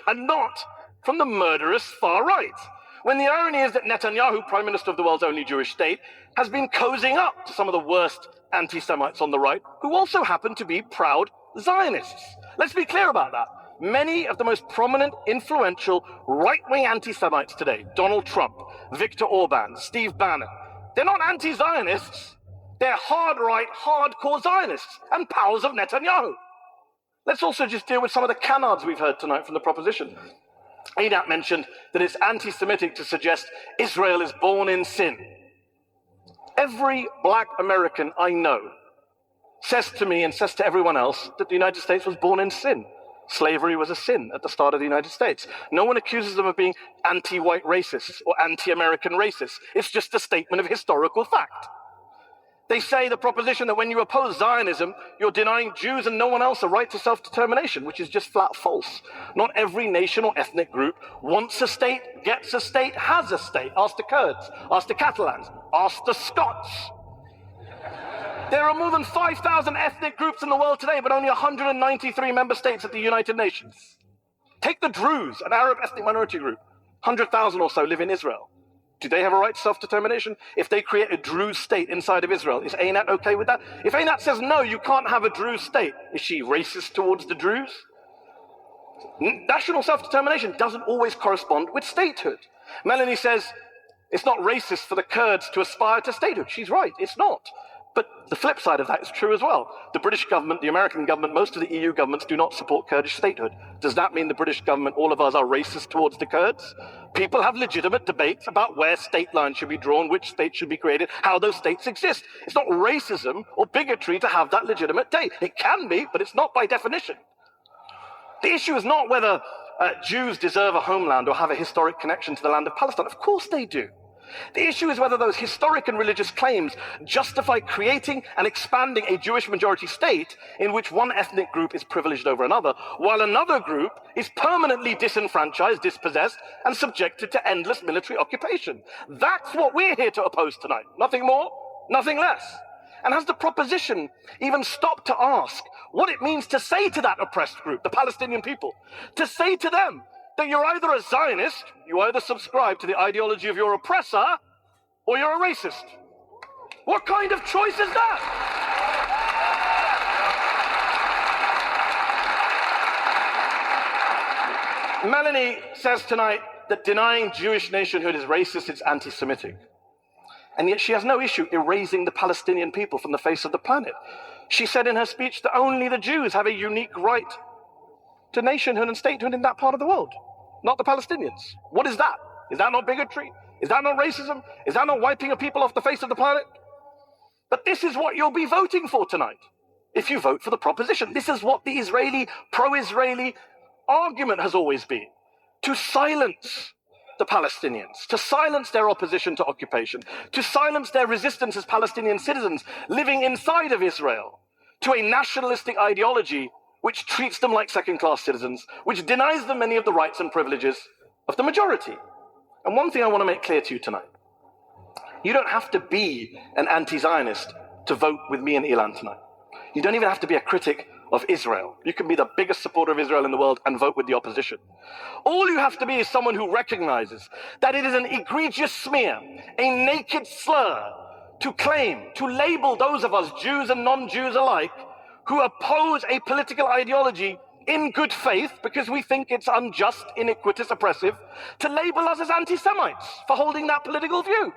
and not from the murderous far right. When the irony is that Netanyahu, Prime Minister of the world's only Jewish state, has been cozying up to some of the worst anti-Semites on the right, who also happen to be proud Zionists. Let's be clear about that. Many of the most prominent, influential, right-wing anti-Semites today, Donald Trump, Viktor Orban, Steve Bannon, they're not anti-Zionists. They're hard-right, hardcore Zionists and pals of Netanyahu. Let's also just deal with some of the canards we've heard tonight from the proposition. Einat mentioned that it's anti-Semitic to suggest Israel is born in sin. Every black American I know says to me and says to everyone else that the United States was born in sin. Slavery was a sin at the start of the United States. No one accuses them of being anti-white racists or anti-American racists. It's just a statement of historical fact. They say the proposition that when you oppose Zionism, you're denying Jews and no one else a right to self-determination, which is just flat false. Not every nation or ethnic group wants a state, gets a state, has a state. Ask the Kurds, ask the Catalans, ask the Scots. There are more than 5,000 ethnic groups in the world today, but only 193 member states at the United Nations. Take the Druze, an Arab ethnic minority group. 100,000 or so live in Israel. Do they have a right to self-determination? If they create a Druze state inside of Israel, is Einat okay with that? If Einat says, no, you can't have a Druze state, is she racist towards the Druze? National self-determination doesn't always correspond with statehood. Melanie says, it's not racist for the Kurds to aspire to statehood. She's right, it's not. But the flip side of that is true as well. The British government, the American government, most of the EU governments do not support Kurdish statehood. Does that mean the British government, all of us, are racist towards the Kurds? People have legitimate debates about where state lines should be drawn, which states should be created, how those states exist. It's not racism or bigotry to have that legitimate debate. It can be, but it's not by definition. The issue is not whether Jews deserve a homeland or have a historic connection to the land of Palestine. Of course they do. The issue is whether those historic and religious claims justify creating and expanding a Jewish majority state in which one ethnic group is privileged over another, while another group is permanently disenfranchised, dispossessed, and subjected to endless military occupation. That's what we're here to oppose tonight. Nothing more, nothing less. And has the proposition even stopped to ask what it means to say to that oppressed group, the Palestinian people, to say to them that you're either a Zionist, you either subscribe to the ideology of your oppressor, or you're a racist? What kind of choice is that? Melanie says tonight that denying Jewish nationhood is racist, it's anti-Semitic. And yet she has no issue erasing the Palestinian people from the face of the planet. She said in her speech that only the Jews have a unique right to nationhood and statehood in that part of the world, not the Palestinians. What is that? Is that not bigotry? Is that not racism? Is that not wiping a people off the face of the planet? But this is what you'll be voting for tonight, if you vote for the proposition. This is what the Israeli, pro-Israeli argument has always been, to silence the Palestinians, to silence their opposition to occupation, to silence their resistance as Palestinian citizens living inside of Israel, to a nationalistic ideology which treats them like second-class citizens, which denies them many of the rights and privileges of the majority. And one thing I want to make clear to you tonight, you don't have to be an anti-Zionist to vote with me and Ilan tonight. You don't even have to be a critic of Israel. You can be the biggest supporter of Israel in the world and vote with the opposition. All you have to be is someone who recognizes that it is an egregious smear, a naked slur, to claim, to label those of us, Jews and non-Jews alike, who oppose a political ideology in good faith because we think it's unjust, iniquitous, oppressive, to label us as anti-Semites for holding that political view.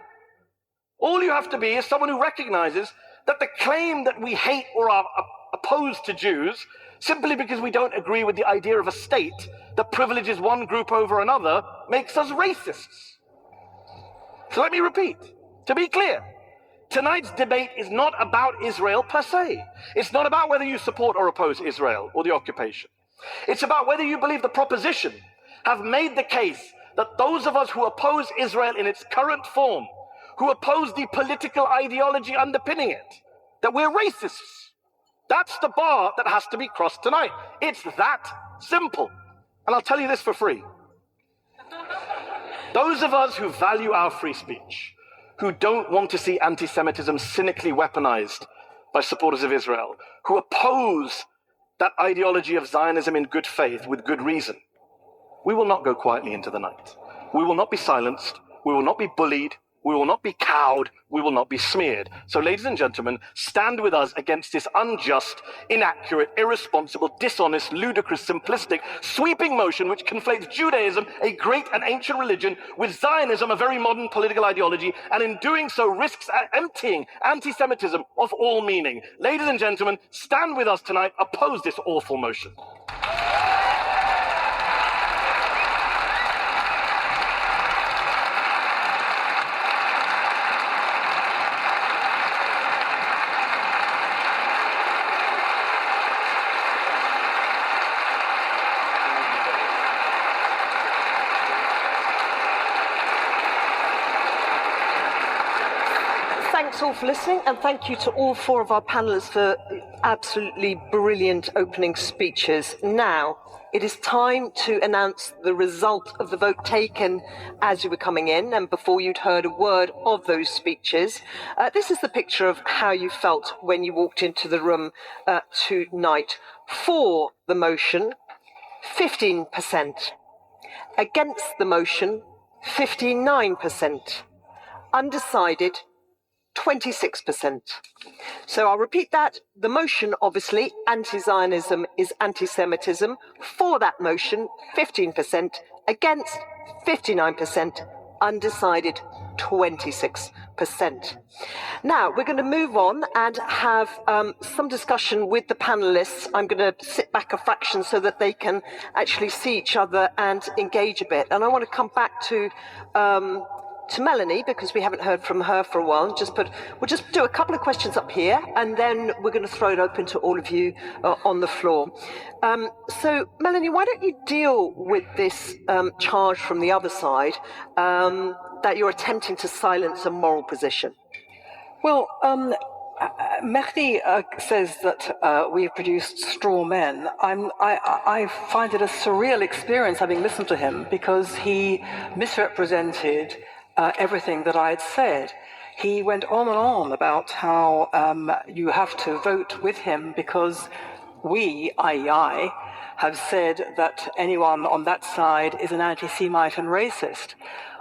All you have to be is someone who recognizes that the claim that we hate or are opposed to Jews simply because we don't agree with the idea of a state that privileges one group over another makes us racists. So let me repeat, to be clear, Tonight's debate is not about Israel per se. It's not about whether you support or oppose Israel or the occupation. It's about whether you believe the proposition have made the case that those of us who oppose Israel in its current form, who oppose the political ideology underpinning it, that we're racists. That's the bar that has to be crossed tonight. It's that simple. And I'll tell you this for free. Those of us who value our free speech, who don't want to see anti-Semitism cynically weaponized by supporters of Israel, who oppose that ideology of Zionism in good faith with good reason, we will not go quietly into the night. We will not be silenced. We will not be bullied. We will not be cowed. We will not be smeared. So, ladies and gentlemen, stand with us against this unjust, inaccurate, irresponsible, dishonest, ludicrous, simplistic, sweeping motion which conflates Judaism, a great and ancient religion, with Zionism, a very modern political ideology, and in doing so risks emptying anti-Semitism of all meaning. Ladies and gentlemen, stand with us tonight. Oppose this awful motion. Thanks all for listening, and thank you to all four of our panelists for absolutely brilliant opening speeches. Now, it is time to announce the result of the vote taken as you were coming in and before you'd heard a word of those speeches. This is the picture of how you felt when you walked into the room tonight. For the motion, 15%. Against the motion, 59%. Undecided, 26%. So I'll repeat that. The motion, obviously, anti-Zionism is anti-Semitism. For that motion, 15%. Against, 59%. Undecided, 26%. Now, we're going to move on and have some discussion with the panelists. I'm going to sit back a fraction so that they can actually see each other and engage a bit. And I want to come back to Melanie, because we haven't heard from her for a while. We'll just do a couple of questions up here, and then we're going to throw it open to all of you on the floor. So, Melanie, why don't you deal with this charge from the other side that you're attempting to silence a moral position? Well, Mehdi says that we've produced straw men. I find it a surreal experience having listened to him, because he misrepresented everything that I had said. He went on and on about how you have to vote with him because we, i.e. I, have said that anyone on that side is an anti-Semite and racist.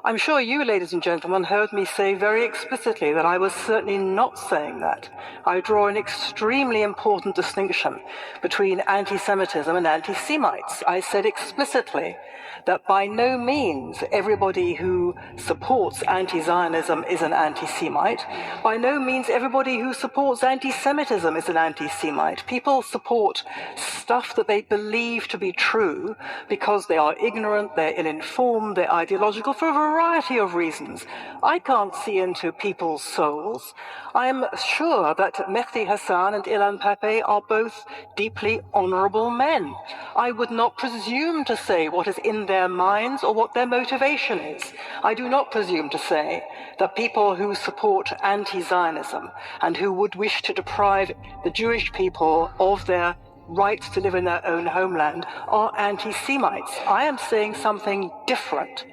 I'm sure you, ladies and gentlemen, heard me say very explicitly that I was certainly not saying that. I draw an extremely important distinction between anti-Semitism and anti-Semites. I said explicitly that by no means everybody who supports anti-Zionism is an anti-Semite. By no means everybody who supports anti-Semitism is an anti-Semite. People support stuff that they believe to be true because they are ignorant, they're ill-informed, they're ideological for a variety of reasons. I can't see into people's souls. I'm sure that Mehdi Hasan and Ilan Pappé are both deeply honorable men. I would not presume to say what is in their minds or what their motivation is. I do not presume to say that people who support anti-Zionism and who would wish to deprive the Jewish people of their rights to live in their own homeland are anti-Semites. I am saying something different.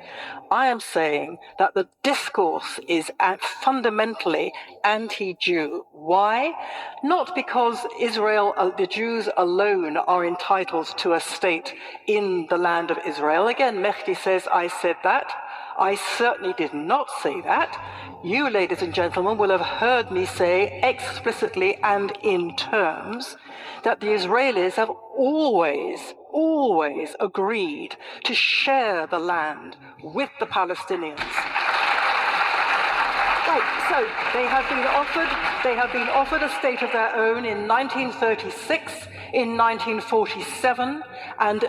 I am saying that the discourse is fundamentally anti-Jew. Why? Not because Israel, the Jews alone are entitled to a state in the land of Israel. Again, Mehdi says I said that. I certainly did not say that. You, ladies and gentlemen, will have heard me say explicitly and in terms that the Israelis have always agreed to share the land with the Palestinians. Right, so they have been offered a state of their own in 1936, in 1947, and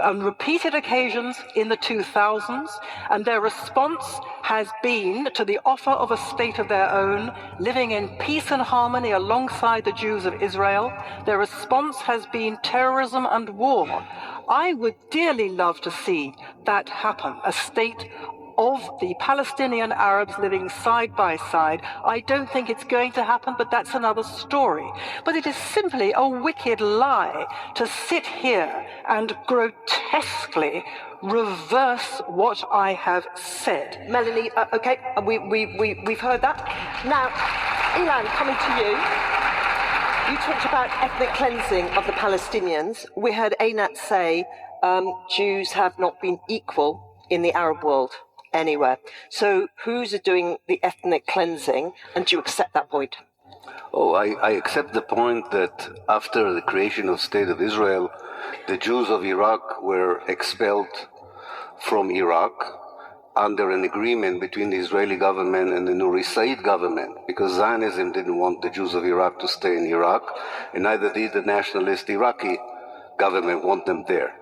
on repeated occasions in the 2000s, and their response has been to the offer of a state of their own, living in peace and harmony alongside the Jews of Israel. Their response has been terrorism and war. I would dearly love to see that happen, a state of the Palestinian Arabs living side by side. I don't think it's going to happen, but that's another story. But it is simply a wicked lie to sit here and grotesquely reverse what I have said. Melanie, okay, we've heard that. Now, Ilan, coming to you. You talked about ethnic cleansing of the Palestinians. We heard Einat say Jews have not been equal in the Arab world anywhere. So who's doing the ethnic cleansing, and do you accept that point? Oh, I accept the point that after the creation of State of Israel, the Jews of Iraq were expelled from Iraq under an agreement between the Israeli government and the Nuri Said government, because Zionism didn't want the Jews of Iraq to stay in Iraq, and neither did the nationalist Iraqi government want them there.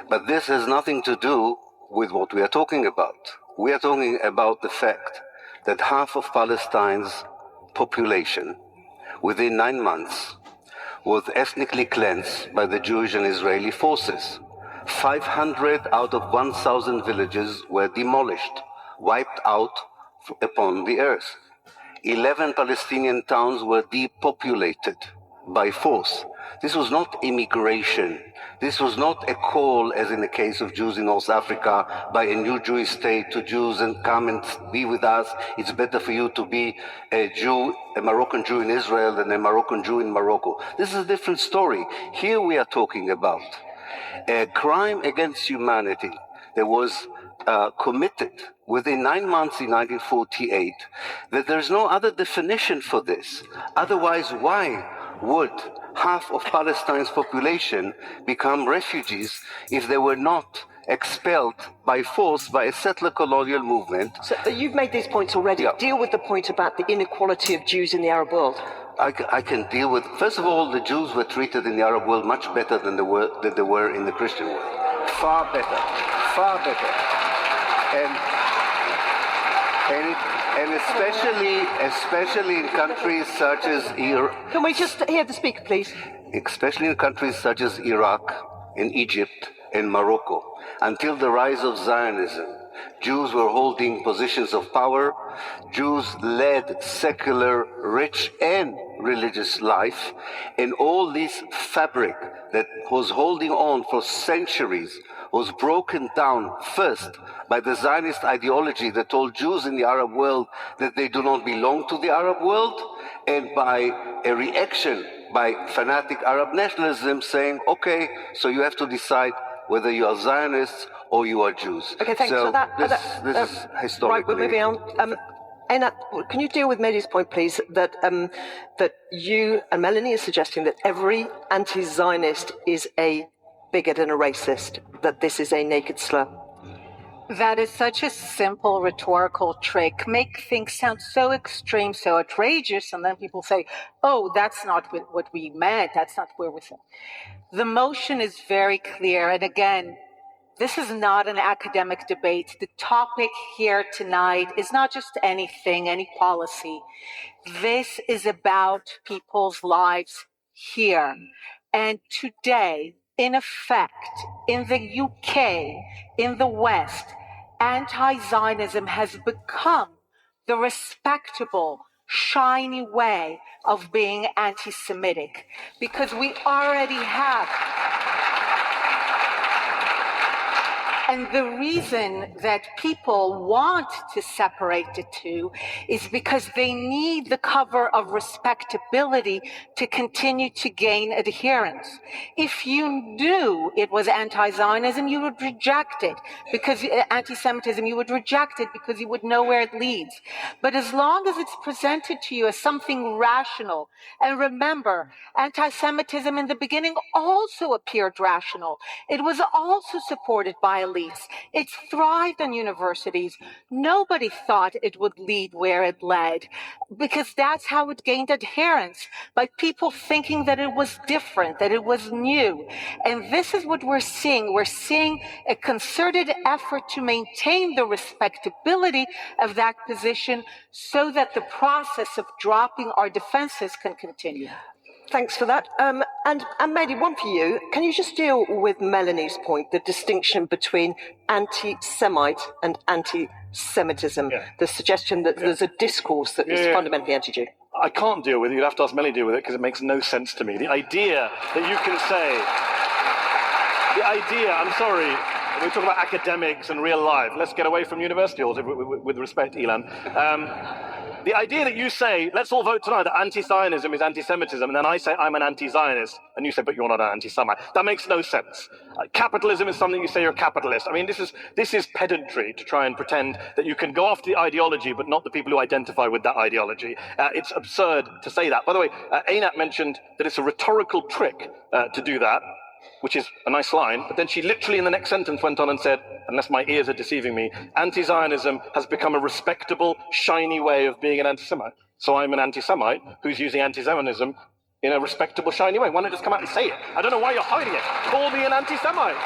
But this has nothing to do with what we are talking about. We are talking about the fact that half of Palestine's population within 9 months was ethnically cleansed by the Jewish and Israeli forces. 500 out of 1,000 villages were demolished, wiped out upon the earth. 11 Palestinian towns were depopulated by force. This was not immigration. This was not a call, as in the case of Jews in North Africa, by a new Jewish state to Jews and come and be with us. It's better for you to be a Jew, a Moroccan Jew in Israel than a Moroccan Jew in Morocco. This is a different story. Here we are talking about a crime against humanity that was committed within 9 months in 1948, that there's no other definition for this. Otherwise, why would half of Palestine's population become refugees if they were not expelled by force by a settler colonial movement? So you've made these points already. Yeah. Deal with the point about the inequality of Jews in the Arab world. I can deal with. First of all, the Jews were treated in the Arab world much better than they were in the Christian world. Far better. Far better. And especially in countries such as Iraq. Can we just hear the speaker, please? Especially in countries such as Iraq, and Egypt, and Morocco. Until the rise of Zionism, Jews were holding positions of power. Jews led secular, rich, and religious life. And all this fabric that was holding on for centuries was broken down first by the Zionist ideology that told Jews in the Arab world that they do not belong to the Arab world, and by a reaction by fanatic Arab nationalism saying, okay, so you have to decide whether you are Zionists or you are Jews. Okay, thanks so for that. This is historically... Right, we're moving on. Einat, can you deal with Mehdi's point, please, that that you and Melanie are suggesting that every anti-Zionist is a bigot and a racist, that this is a naked slur? That is such a simple rhetorical trick. Make things sound so extreme, so outrageous, and then people say, oh, that's not what we meant. That's not where we're saying. The motion is very clear. And again, this is not an academic debate. The topic here tonight is not just anything, any policy. This is about people's lives here. And today, in effect, in the UK, in the West, anti-Zionism has become the respectable, shiny way of being anti-Semitic, because we already have. And the reason that people want to separate the two is because they need the cover of respectability to continue to gain adherence. If you knew it was anti-Zionism, you would reject it, because anti-Semitism, you would reject it because you would know where it leads. But as long as it's presented to you as something rational, and remember, anti-Semitism in the beginning also appeared rational. It was also supported by elites. elites. It's thrived on universities. Nobody thought it would lead where it led, because that's how it gained adherence, by people thinking that it was different, that it was new. And this is what we're seeing. We're seeing a concerted effort to maintain the respectability of that position so that the process of dropping our defenses can continue. Thanks for that. And Mehdi, one for you. Can you just deal with Melanie's point, the distinction between anti-Semite and anti-Semitism, the suggestion that there's a discourse that is fundamentally anti-Jew? I can't deal with it. You'd have to ask Melanie to deal with it because it makes no sense to me. The idea that you can say, I'm sorry, we talk about academics and real life. Let's get away from university halls, with respect, Ilan. The idea that you say, let's all vote tonight that anti-Zionism is anti-Semitism, and then I say I'm an anti-Zionist, and you say, but you're not an anti-Semite. That makes no sense. Capitalism is something you say you're a capitalist. I mean, this is pedantry to try and pretend that you can go after the ideology, but not the people who identify with that ideology. It's absurd to say that. By the way, Einat mentioned that it's a rhetorical trick to do that, which is a nice line, but then she literally in the next sentence went on and said, unless my ears are deceiving me, anti-Zionism has become a respectable, shiny way of being an anti-Semite. So I'm an anti-Semite who's using anti-Zionism in a respectable, shiny way. Why not just come out and say it? I don't know why you're hiding it. Call me an anti-Semite.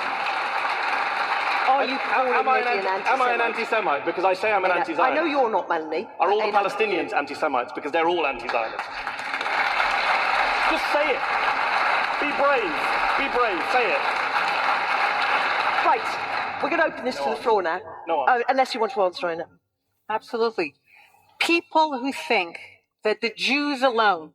Am I an anti-Semite? Because I say I'm an anti-Zionist. I know you're not, Melanie. Are all the Palestinians anti-Semites? Because they're all anti-Zionists. Just say it. Be brave. Be brave. Say it. Right. We're going to open this to the floor now. Unless you want to answer, Einat. Absolutely. People who think that the Jews alone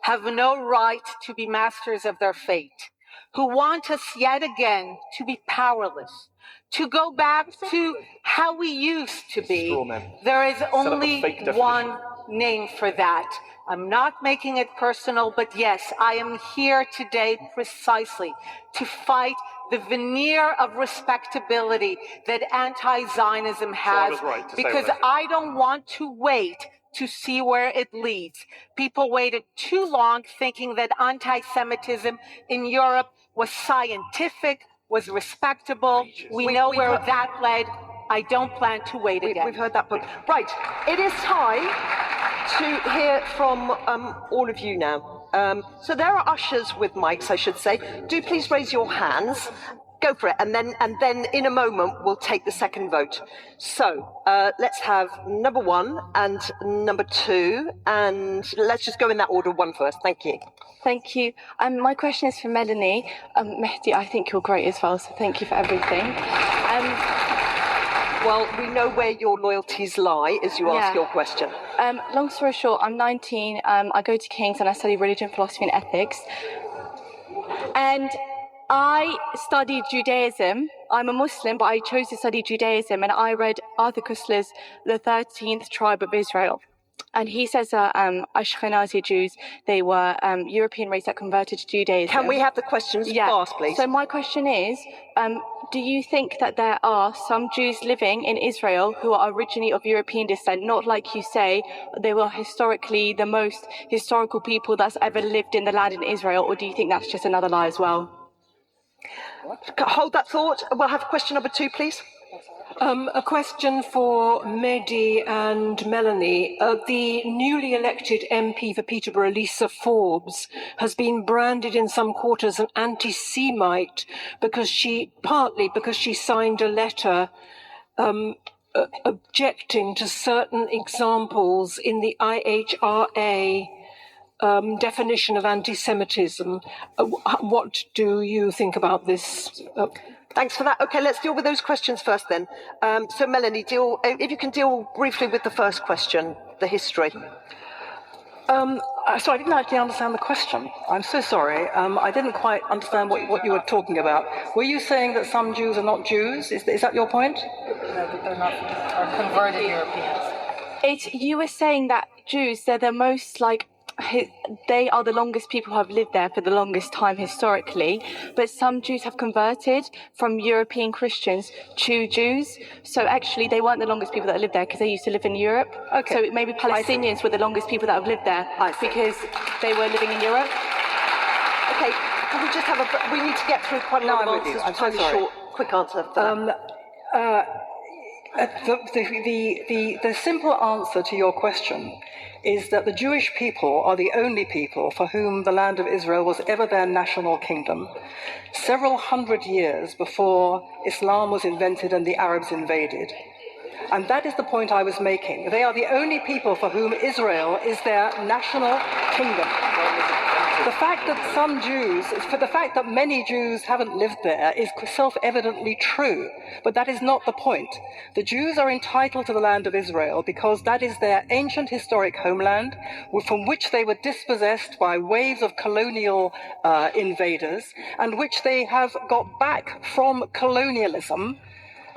have no right to be masters of their fate, who want us yet again to be powerless, to go back to how we used to be, there is only one name for that. I'm not making it personal, but yes, I am here today precisely to fight the veneer of respectability that anti-Zionism has, because I don't want to wait to see where it leads. People waited too long thinking that anti-Semitism in Europe was scientific, was respectable. We know where that led. I don't plan to wait again. We've heard that book. Right, it is time to hear from all of you now. So there are ushers with mics, I should say. Do please raise your hands. Go for it, and then in a moment we'll take the second vote. So let's have number one and number two, and let's just go in that order. One first. Thank you. Thank you. My question is for Melanie. Mehdi, I think you're great as well, so thank you for everything. Well, we know where your loyalties lie as you ask your question. Long story short, I'm 19. I go to King's and I study religion, philosophy, and ethics. And I studied Judaism. I'm a Muslim, but I chose to study Judaism, and I read Arthur Koestler's The 13th Tribe of Israel. And he says that Ashkenazi Jews, they were European race that converted to Judaism. Can we have the questions fast, please? So my question is, do you think that there are some Jews living in Israel who are originally of European descent, not like you say, they were historically the most historical people that's ever lived in the land in Israel, or do you think that's just another lie as well? Hold that thought. We'll have question number two, please. A question for Mehdi and Melanie. The newly elected MP for Peterborough, Lisa Forbes, has been branded in some quarters an anti-Semite partly because she signed a letter objecting to certain examples in the IHRA definition of anti-Semitism. What do you think about this? Thanks for that. Okay, let's deal with those questions first then. So Melanie, if you can deal briefly with the first question, the history. So I didn't actually understand the question. I'm so sorry. I didn't quite understand what you were talking about. Were you saying that some Jews are not Jews? Is that your point? No, that they're not are converted Europeans. You were saying that Jews, they're the most they are the longest people who have lived there for the longest time historically, but some Jews have converted from European Christians to Jews. So actually they weren't the longest people that lived there because they used to live in Europe. Okay. So maybe Palestinians were the longest people that have lived there because they were living in Europe. Okay, can we just have we need to get through quite a lot of answers. I'm so sorry. Short, quick answer. The simple answer to your question is that the Jewish people are the only people for whom the land of Israel was ever their national kingdom, several hundred years before Islam was invented and the Arabs invaded. And that is the point I was making. They are the only people for whom Israel is their national kingdom. The fact that many Jews haven't lived there is self-evidently true, but that is not the point. The Jews are entitled to the land of Israel because that is their ancient historic homeland from which they were dispossessed by waves of colonial invaders and which they have got back from colonialism,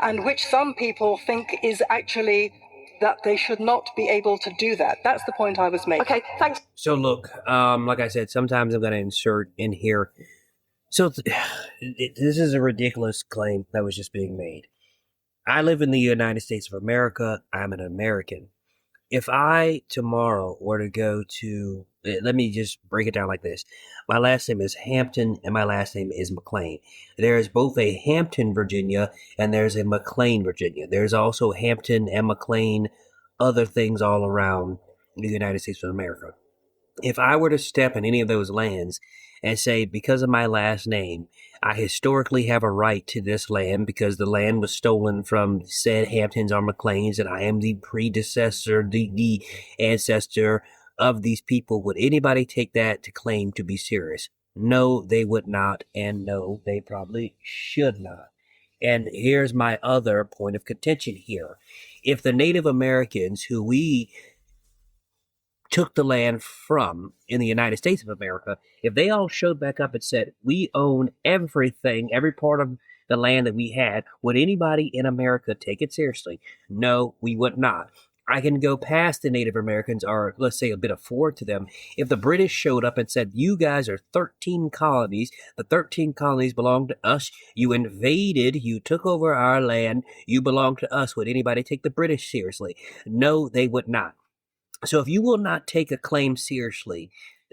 and which some people think is actually that they should not be able to do that. That's the point I was making. Okay, thanks. So look, like I said, sometimes I'm going to insert in here. So this is a ridiculous claim that was just being made. I live in the United States of America. I'm an American. If I tomorrow were to go to, let me just break it down like this. My last name is Hampton and my last name is McLean. There is both a Hampton, Virginia, and there's a McLean, Virginia. There's also Hampton and McLean, other things all around the United States of America. If I were to step in any of those lands and say, because of my last name, I historically have a right to this land because the land was stolen from said Hamptons or McLeans, and I am the predecessor, the ancestor of these people, would anybody take that to claim to be serious? No, they would not, and no, they probably should not. And here's my other point of contention here. If the Native Americans who we took the land from in the United States of America, if they all showed back up and said, we own everything, every part of the land that we had, would anybody in America take it seriously? No, we would not. I can go past the Native Americans, or let's say a bit of forward to them. If the British showed up and said, you guys are 13 colonies, the 13 colonies belong to us, you invaded, you took over our land, you belong to us, would anybody take the British seriously? No, they would not. So if you will not take a claim seriously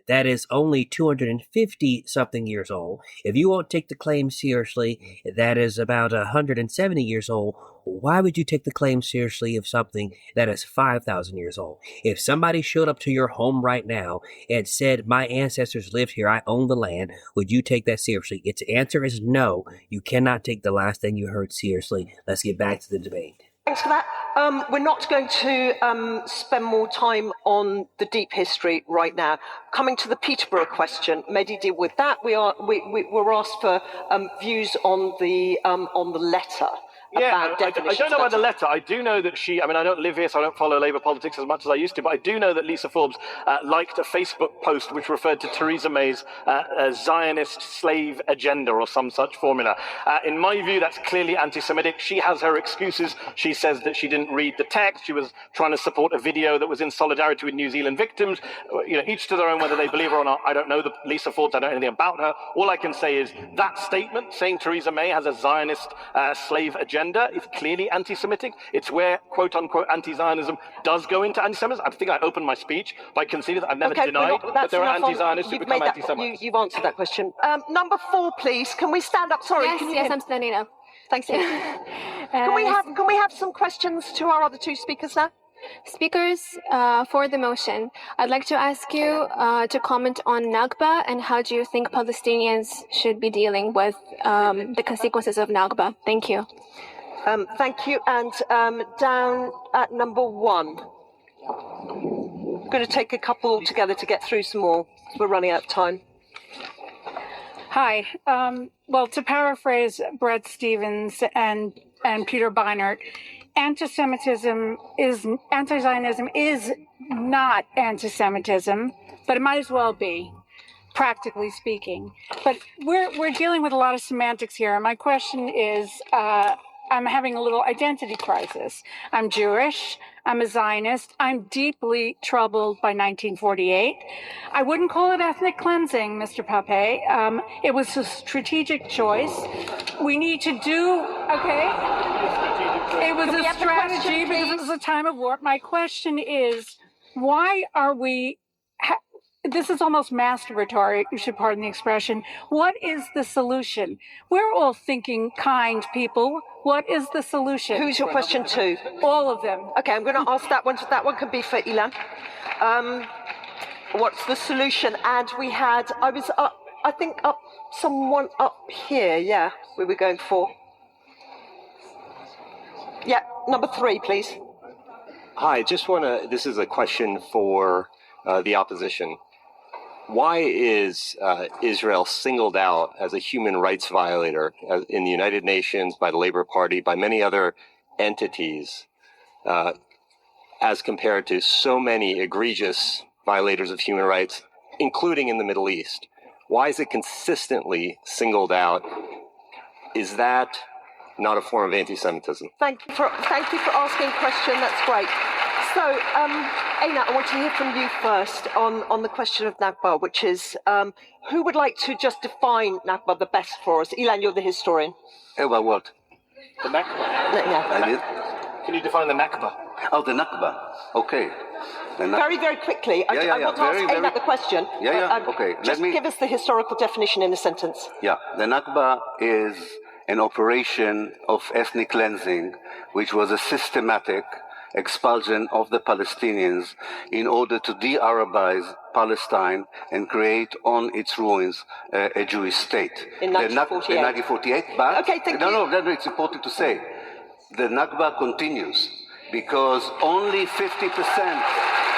that is only 250 something years old, if you won't take the claim seriously that is about 170 years old, why would you take the claim seriously of something that is 5,000 years old? If somebody showed up to your home right now and said, my ancestors lived here, I own the land, would you take that seriously? Its answer is no. You cannot take the last thing you heard seriously. Let's get back to the debate. Thanks for that. We're not going to spend more time on the deep history right now. Coming to the Peterborough question, Mehdi, deal with that. We were asked for views on the letter. Yeah, I don't know about the letter. I do know that I don't live here, so I don't follow Labour politics as much as I used to, but I do know that Lisa Forbes liked a Facebook post which referred to Theresa May's Zionist slave agenda or some such formula. In my view, that's clearly anti-Semitic. She has her excuses. She says that she didn't read the text. She was trying to support a video that was in solidarity with New Zealand victims. Each to their own, whether they believe her or not. I don't know Lisa Forbes. I don't know anything about her. All I can say is that statement saying Theresa May has a Zionist slave agenda is clearly anti-Semitic. It's where, quote-unquote, anti-Zionism does go into anti-Semitism. I think I opened my speech by conceding that I've never denied that there are anti-Zionists who become anti-Semites. You've answered that question. Number 4, please. Can we stand up? Sorry. Yes, I'm standing now. Thank you. Can we have some questions to our other two speakers now? Speakers, for the motion, I'd like to ask you to comment on Nakba and how do you think Palestinians should be dealing with the consequences of Nakba? Thank you. Thank you. And down at number 1. I'm going to take a couple together to get through some more. We're running out of time. Hi. Well, to paraphrase Bret Stephens and Peter Beinart, anti-Zionism is not anti-Semitism, but it might as well be, practically speaking. But we're dealing with a lot of semantics here. And my question is, I'm having a little identity crisis. I'm Jewish. I'm a Zionist. I'm deeply troubled by 1948. I wouldn't call it ethnic cleansing, Mr. Pappé. It was a strategic choice. We need to do, okay? It was a strategy because it was a time of war. My question is, why are we this is almost masturbatory, you should pardon the expression. What is the solution? We're all thinking kind people. What is the solution? Who's your question to? All of them. Okay, I'm going to ask that one. That one can be for Ilan. What's the solution? And we had, someone up here, yeah, we were going for. Yeah, number 3, please. Hi, this is a question for the opposition. Why is Israel singled out as a human rights violator in the United Nations, by the Labour Party, by many other entities, as compared to so many egregious violators of human rights, including in the Middle East? Why is it consistently singled out? Is that not a form of anti-Semitism? Thank you for asking a question. That's great. So, Einat, I want to hear from you first on the question of Nakba, which is, who would like to just define Nakba the best for us? Ilan, you're the historian. About what? The Nakba? Yeah. Can you define the Nakba? Oh, the Nakba. Okay. Very, very quickly. I want to ask Einat the question. Okay. Just give us the historical definition in a sentence. Yeah. The Nakba is an operation of ethnic cleansing, which was a systematic expulsion of the Palestinians in order to de-Arabize Palestine and create on its ruins a Jewish state. In 1948. In 1948, but okay, thank you. No, it's important to say. The Nakba continues because only 50%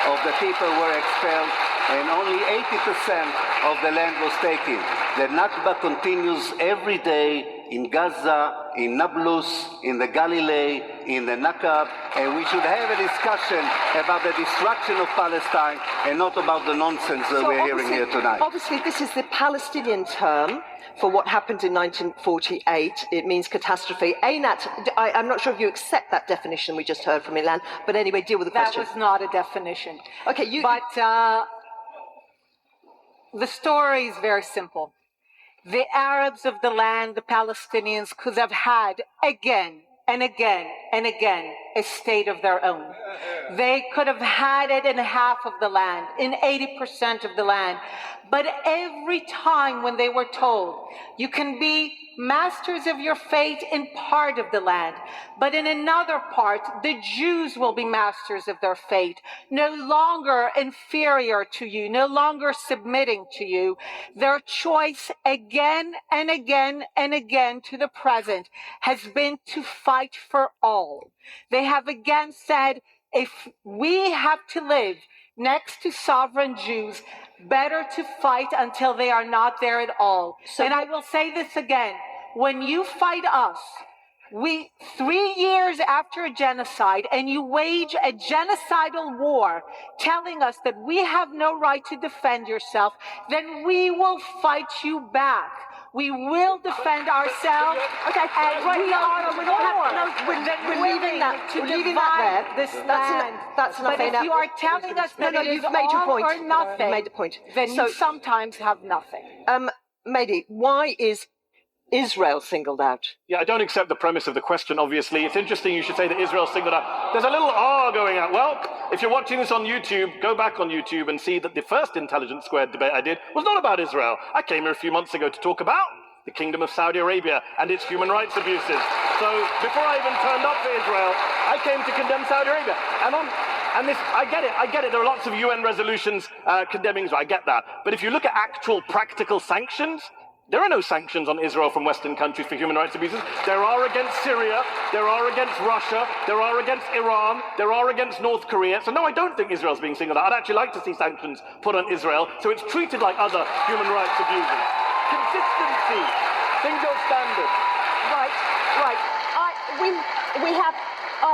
of the people were expelled and only 80% of the land was taken. The Nakba continues every day in Gaza, in Nablus, in the Galilee, in the Nakab, and we should have a discussion about the destruction of Palestine and not about the nonsense that we're hearing here tonight. Obviously, this is the Palestinian term for what happened in 1948. It means catastrophe. Einat, I'm not sure if you accept that definition we just heard from Ilan, but anyway, deal with the question. That was not a definition. Okay, But the story is very simple. The Arabs of the land, the Palestinians, could have had again and again and again a state of their own. They could have had it in half of the land, in 80% of the land. But every time when they were told, you can be masters of your fate in part of the land, but in another part, the Jews will be masters of their fate, no longer inferior to you, no longer submitting to you. Their choice again and again and again to the present has been to fight for all. They have again said, if we have to live next to sovereign Jews, better to fight until they are not there at all. And I will say this again, when you fight us, 3 years after a genocide, and you wage a genocidal war, telling us that we have no right to defend yourself, then we will fight you back. We will defend ourselves. Okay, and right, we are we're leaving that. We're leaving that there. This land. That's enough. But if you are telling us that it is you've made your all point. or nothing, You've made the point. then you sometimes have nothing. Mehdi, why is Israel singled out? Yeah, I don't accept the premise of the question, obviously. It's interesting you should say that Israel's singled out. There's a little R going out. Well, if you're watching this on YouTube, go back on YouTube and see that the first Intelligence Squared debate I did was not about Israel. I came here a few months ago to talk about the Kingdom of Saudi Arabia and its human rights abuses. So before I even turned up for Israel, I came to condemn Saudi Arabia. And this, I get it. There are lots of UN resolutions condemning Israel. I get that. But if you look at actual practical sanctions, there are no sanctions on Israel from Western countries for human rights abuses. There are against Syria, there are against Russia, there are against Iran, there are against North Korea. So no, I don't think Israel's being singled out. I'd actually like to see sanctions put on Israel so it's treated like other human rights abuses. Consistency, single standard. Right.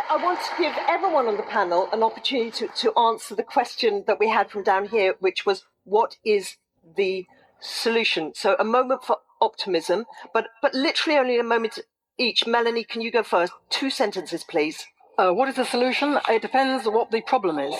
I want to give everyone on the panel an opportunity to answer the question that we had from down here, which was, what is the solution? So a moment for optimism, but literally only a moment each. Melanie, can you go first? 2 sentences, please. What is the solution? It depends what the problem is.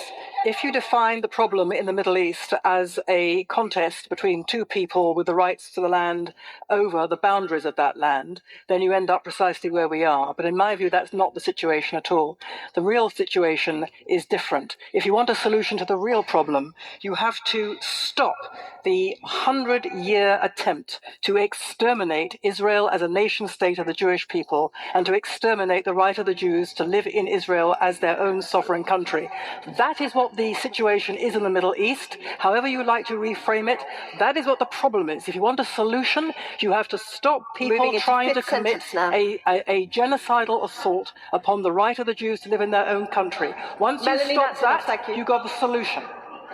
If you define the problem in the Middle East as a contest between two people with the rights to the land over the boundaries of that land, then you end up precisely where we are. But in my view, that's not the situation at all. The real situation is different. If you want a solution to the real problem, you have to stop the 100-year attempt to exterminate Israel as a nation state of the Jewish people and to exterminate the right of the Jews to live in Israel as their own sovereign country. That is what the situation is in the Middle East. However you like to reframe it, that is what the problem is. If you want a solution, you have to stop people trying to commit a genocidal assault upon the right of the Jews to live in their own country. Once you stop that, you've got the solution.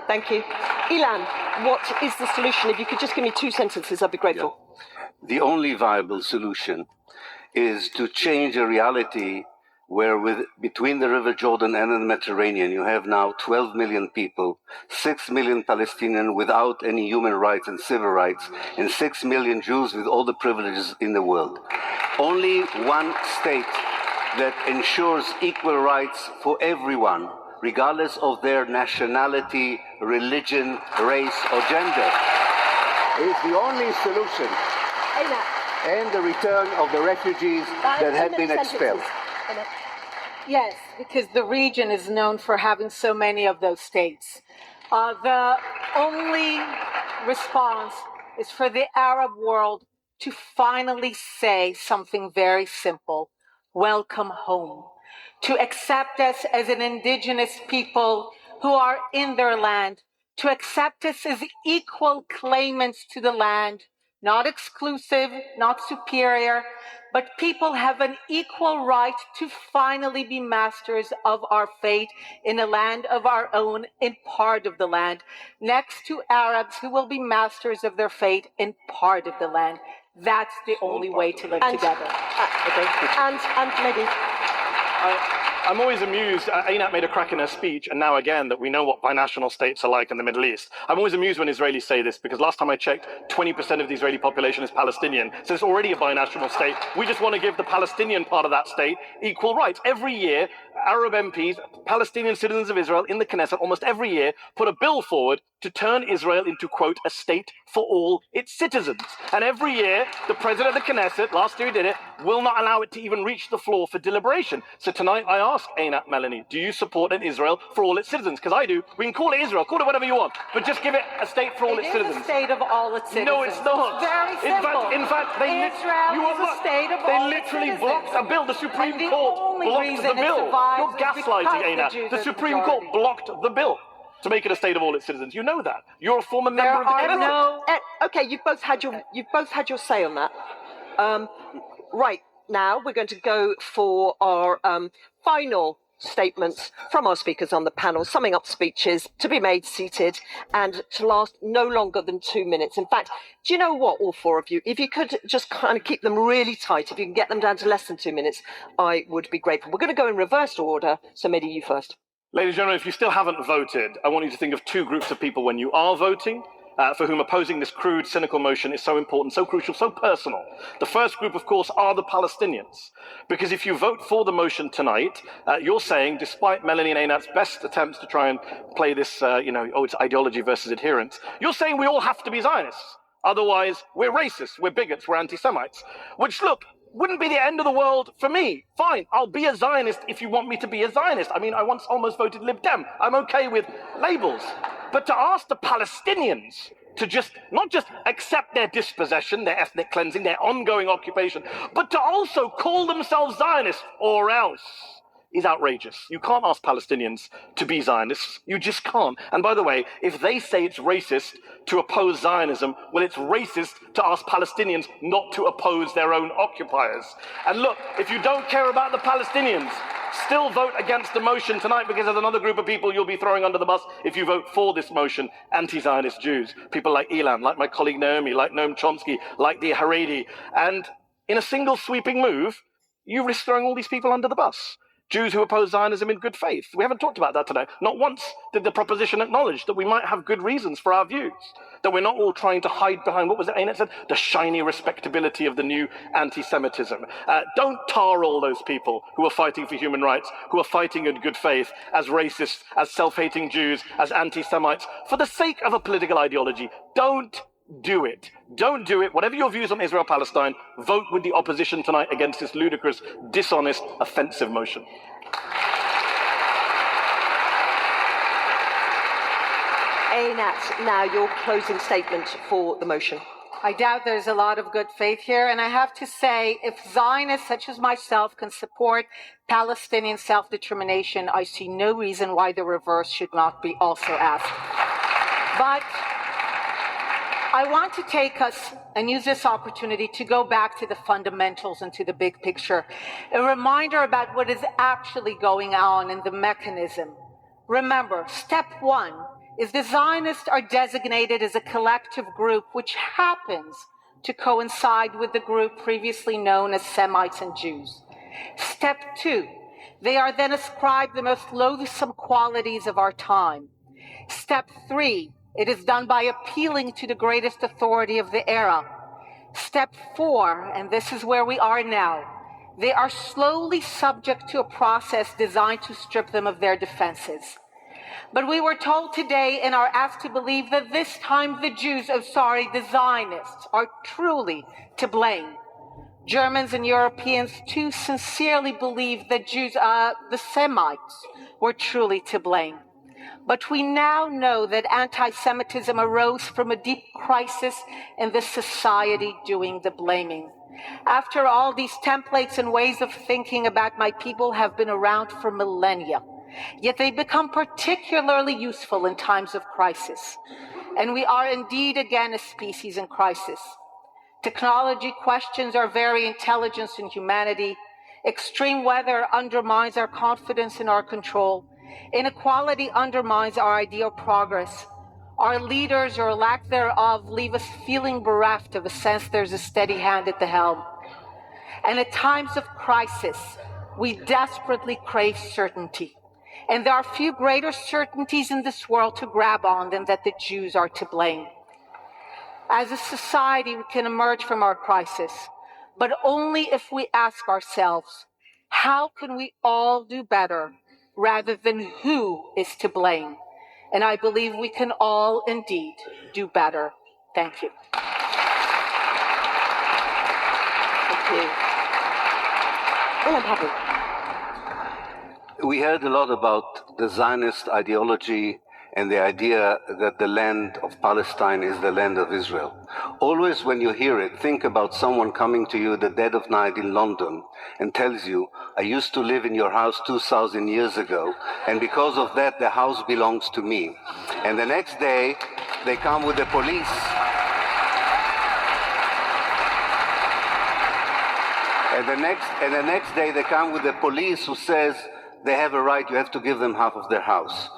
Thank you. Ilan, what is the solution? If you could just give me 2 sentences, I'd be grateful. The only viable solution is to change a reality where between the River Jordan and the Mediterranean, you have now 12 million people, 6 million Palestinians without any human rights and civil rights, and 6 million Jews with all the privileges in the world. Only one state that ensures equal rights for everyone, regardless of their nationality, religion, race, or gender, is the only solution. And the return of the refugees that have been expelled. Yes, because the region is known for having so many of those states. The only response is for the Arab world to finally say something very simple: welcome home. To accept us as an indigenous people who are in their land, to accept us as equal claimants to the land, not exclusive, not superior, but people have an equal right to finally be masters of our fate in a land of our own, in part of the land, next to Arabs who will be masters of their fate in part of the land. That's the only way to live together. And Mehdi. I'm always amused. Einat made a crack in her speech, and now again that we know what binational states are like in the Middle East. I'm always amused when Israelis say this, because last time I checked, 20% of the Israeli population is Palestinian. So it's already a binational state. We just want to give the Palestinian part of that state equal rights. Every year, Arab MPs, Palestinian citizens of Israel in the Knesset, almost every year, put a bill forward to turn Israel into, quote, a state for all its citizens. And every year, the president of the Knesset, last year he did it, will not allow it to even reach the floor for deliberation. So tonight I ask Einat, Melanie, do you support an Israel for all its citizens? Because I do. We can call it Israel, call it whatever you want, but just give it a state for all its citizens. It is a state of all its citizens. No, it's not. Very simple. In fact, they literally blocked a bill. The Supreme Court blocked the bill. You're gaslighting, Einat. The Supreme Court blocked the bill to make it a state of all its citizens. You know that. You're a former member of the Knesset. Okay, you've both had your say on that. Right, now we're going to go for our final statements from our speakers on the panel, summing up speeches to be made seated and to last no longer than 2 minutes. In fact, do you know what, all four of you, if you could just kind of keep them really tight, if you can get them down to less than 2 minutes, I would be grateful. We're going to go in reverse order, so Mehdi, you first. Ladies and gentlemen, if you still haven't voted, I want you to think of two groups of people when you are voting, for whom opposing this crude, cynical motion is so important, so crucial, so personal. The first group, of course, are the Palestinians. Because if you vote for the motion tonight, you're saying, despite Melanie and Einat's best attempts to try and play this, it's ideology versus adherence, you're saying we all have to be Zionists. Otherwise, we're racists, we're bigots, we're anti-Semites. Which, look, wouldn't be the end of the world for me. Fine, I'll be a Zionist if you want me to be a Zionist. I mean, I once almost voted Lib Dem. I'm okay with labels. But to ask the Palestinians to not just accept their dispossession, their ethnic cleansing, their ongoing occupation, but to also call themselves Zionists or else is outrageous. You can't ask Palestinians to be Zionists. You just can't. And by the way, if they say it's racist to oppose Zionism, well, it's racist to ask Palestinians not to oppose their own occupiers. And look, if you don't care about the Palestinians, still vote against the motion tonight, because there's another group of people you'll be throwing under the bus if you vote for this motion, anti-Zionist Jews. People like Ilan, like my colleague Naomi, like Noam Chomsky, like the Haredi. And in a single sweeping move, you risk throwing all these people under the bus. Jews who oppose Zionism in good faith. We haven't talked about that today. Not once did the proposition acknowledge that we might have good reasons for our views, that we're not all trying to hide behind, what was it Einat said? The shiny respectability of the new anti-Semitism. Don't tar all those people who are fighting for human rights, who are fighting in good faith, as racists, as self-hating Jews, as anti-Semites, for the sake of a political ideology. Don't do it. Don't do it. Whatever your views on Israel-Palestine, vote with the opposition tonight against this ludicrous, dishonest, offensive motion. Einat, now your closing statement for the motion. I doubt there's a lot of good faith here, and I have to say, if Zionists such as myself can support Palestinian self-determination, I see no reason why the reverse should not be also asked. But I want to take us and use this opportunity to go back to the fundamentals and to the big picture. A reminder about what is actually going on in the mechanism. Remember, step one is the Zionists are designated as a collective group which happens to coincide with the group previously known as Semites and Jews. Step two, they are then ascribed the most loathsome qualities of our time. Step three, it is done by appealing to the greatest authority of the era. Step four, and this is where we are now, they are slowly subject to a process designed to strip them of their defenses. But we were told today and are asked to believe that this time the Zionists are truly to blame. Germans and Europeans too sincerely believe that the Semites, were truly to blame. But we now know that anti-Semitism arose from a deep crisis in the society doing the blaming. After all, these templates and ways of thinking about my people have been around for millennia, yet they become particularly useful in times of crisis. And we are indeed again a species in crisis. Technology questions our very intelligence and humanity. Extreme weather undermines our confidence in our control. Inequality undermines our idea of progress. Our leaders, or lack thereof, leave us feeling bereft of a sense there's a steady hand at the helm. And at times of crisis, we desperately crave certainty. And there are few greater certainties in this world to grab on than that the Jews are to blame. As a society, we can emerge from our crisis, but only if we ask ourselves, how can we all do better rather than who is to blame? And I believe we can all indeed do better. Thank you. Thank you. Ilan, Pappé. We heard a lot about the Zionist ideology and the idea that the land of Palestine is the land of Israel. Always when you hear it, think about someone coming to you at the dead of night in London and tells you, I used to live in your house 2,000 years ago, and because of that, the house belongs to me. And the next day, they come with the police. And the next day, they come with the police who says, they have a right, you have to give them half of their house.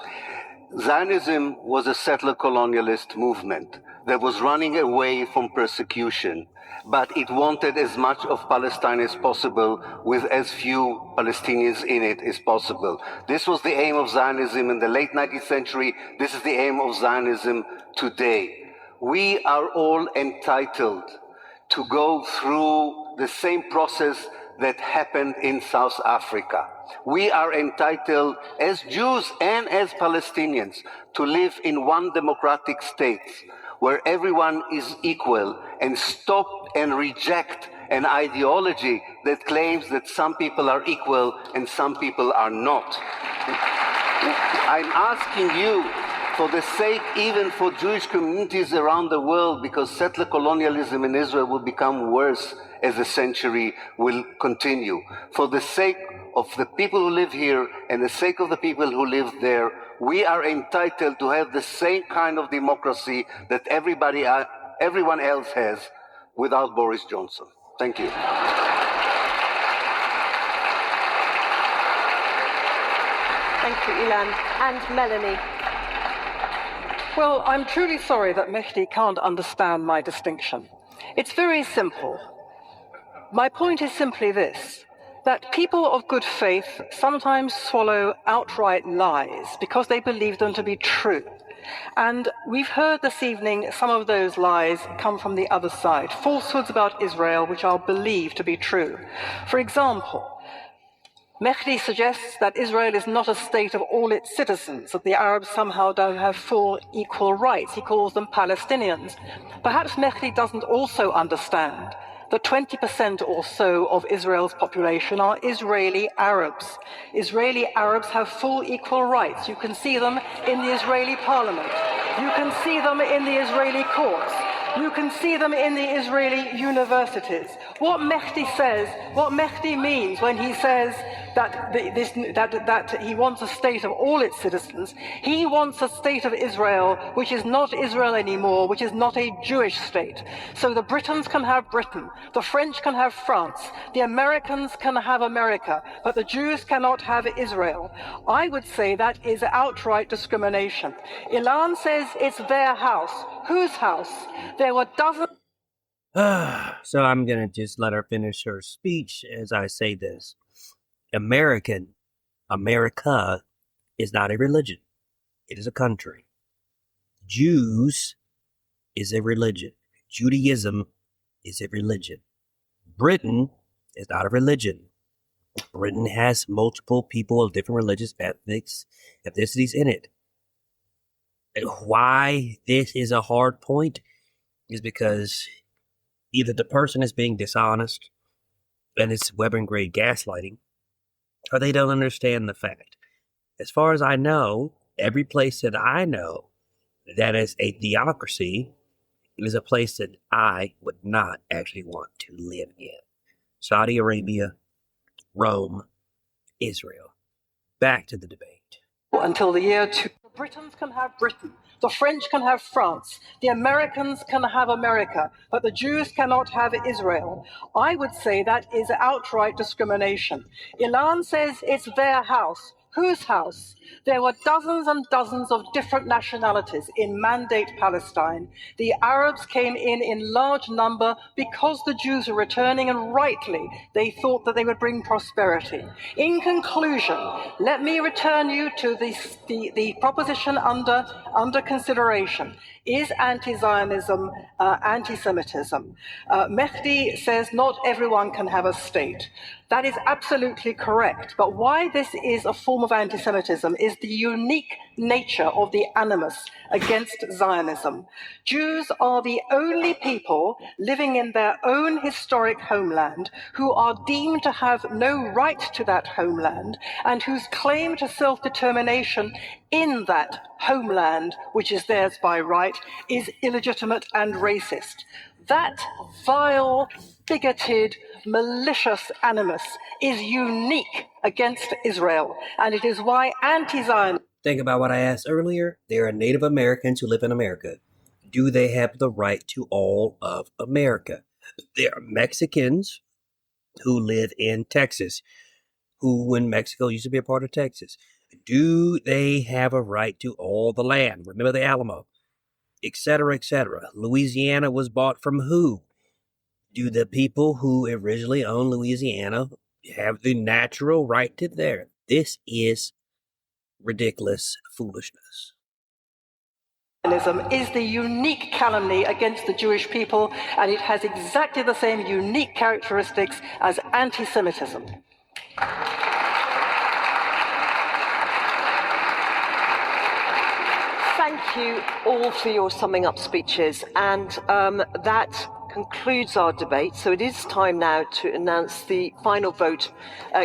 Zionism was a settler colonialist movement that was running away from persecution, but it wanted as much of Palestine as possible with as few Palestinians in it as possible. This was the aim of Zionism in the late 19th century. This is the aim of Zionism today. We are all entitled to go through the same process that happened in South Africa. We are entitled, as Jews and as Palestinians, to live in one democratic state where everyone is equal, and stop and reject an ideology that claims that some people are equal and some people are not. I'm asking you, for the sake even for Jewish communities around the world, because settler colonialism in Israel will become worse as the century will continue. For the sake of the people who live here and the sake of the people who live there, we are entitled to have the same kind of democracy that everyone else has without Boris Johnson. Thank you. Thank you, Ilan. And Melanie. Well, I'm truly sorry that Mehdi can't understand my distinction. It's very simple. My point is simply this. that people of good faith sometimes swallow outright lies because they believe them to be true. And we've heard this evening some of those lies come from the other side, falsehoods about Israel which are believed to be true. For example, Mehdi suggests that Israel is not a state of all its citizens, that the Arabs somehow don't have full equal rights. He calls them Palestinians. Perhaps Mehdi doesn't also understand that 20% or so of Israel's population are Israeli Arabs. Israeli Arabs have full equal rights. You can see them in the Israeli parliament. You can see them in the Israeli courts. You can see them in the Israeli universities. What Mehdi says, what Mehdi means when he says that he wants a state of all its citizens, he wants a state of Israel which is not Israel anymore, which is not a Jewish state. So the Britons can have Britain, the French can have France, the Americans can have America, but the Jews cannot have Israel. I would say that is outright discrimination. Ilan says it's their house. Whose house? There were dozens. So I'm going to just let her finish her speech as I say this. America is not a religion. It is a country. Jews is a religion. Judaism is a religion. Britain is not a religion. Britain has multiple people of different religious ethnicities in it. And why this is a hard point is because either the person is being dishonest and it's weapon-grade gaslighting, or they don't understand the fact. As far as I know, every place that I know that is a theocracy is a place that I would not actually want to live in. Saudi Arabia, Rome, Israel. Back to the debate. Until the year 2000. The Britons can have Britain, the French can have France, the Americans can have America, but the Jews cannot have Israel. I would say that is outright discrimination. Ilan says it's their house. Whose house? There were dozens and dozens of different nationalities in Mandate Palestine. The Arabs came in large number because the Jews were returning, and rightly they thought that they would bring prosperity. In conclusion, let me return you to the proposition under consideration. Is anti-Zionism anti-Semitism? Mehdi says not everyone can have a state. That is absolutely correct. But why this is a form of anti-Semitism is the unique nature of the animus against Zionism. Jews are the only people living in their own historic homeland who are deemed to have no right to that homeland and whose claim to self-determination in that homeland, which is theirs by right, is illegitimate and racist. That vile, bigoted, malicious animus is unique against Israel, and it is why anti-Zionism... Think about what I asked earlier. There are Native Americans who live in America. Do they have the right to all of America? There are Mexicans who live in Texas, who, when Mexico used to be a part of Texas, do they have a right to all the land? Remember the Alamo, etc., etc. Louisiana was bought from who? Do the people who originally owned Louisiana have the natural right to there? This is ridiculous foolishness. Is the unique calumny against the Jewish people, and it has exactly the same unique characteristics as anti-Semitism. Thank you all for your summing up speeches, and that concludes our debate. So it is time now to announce the final vote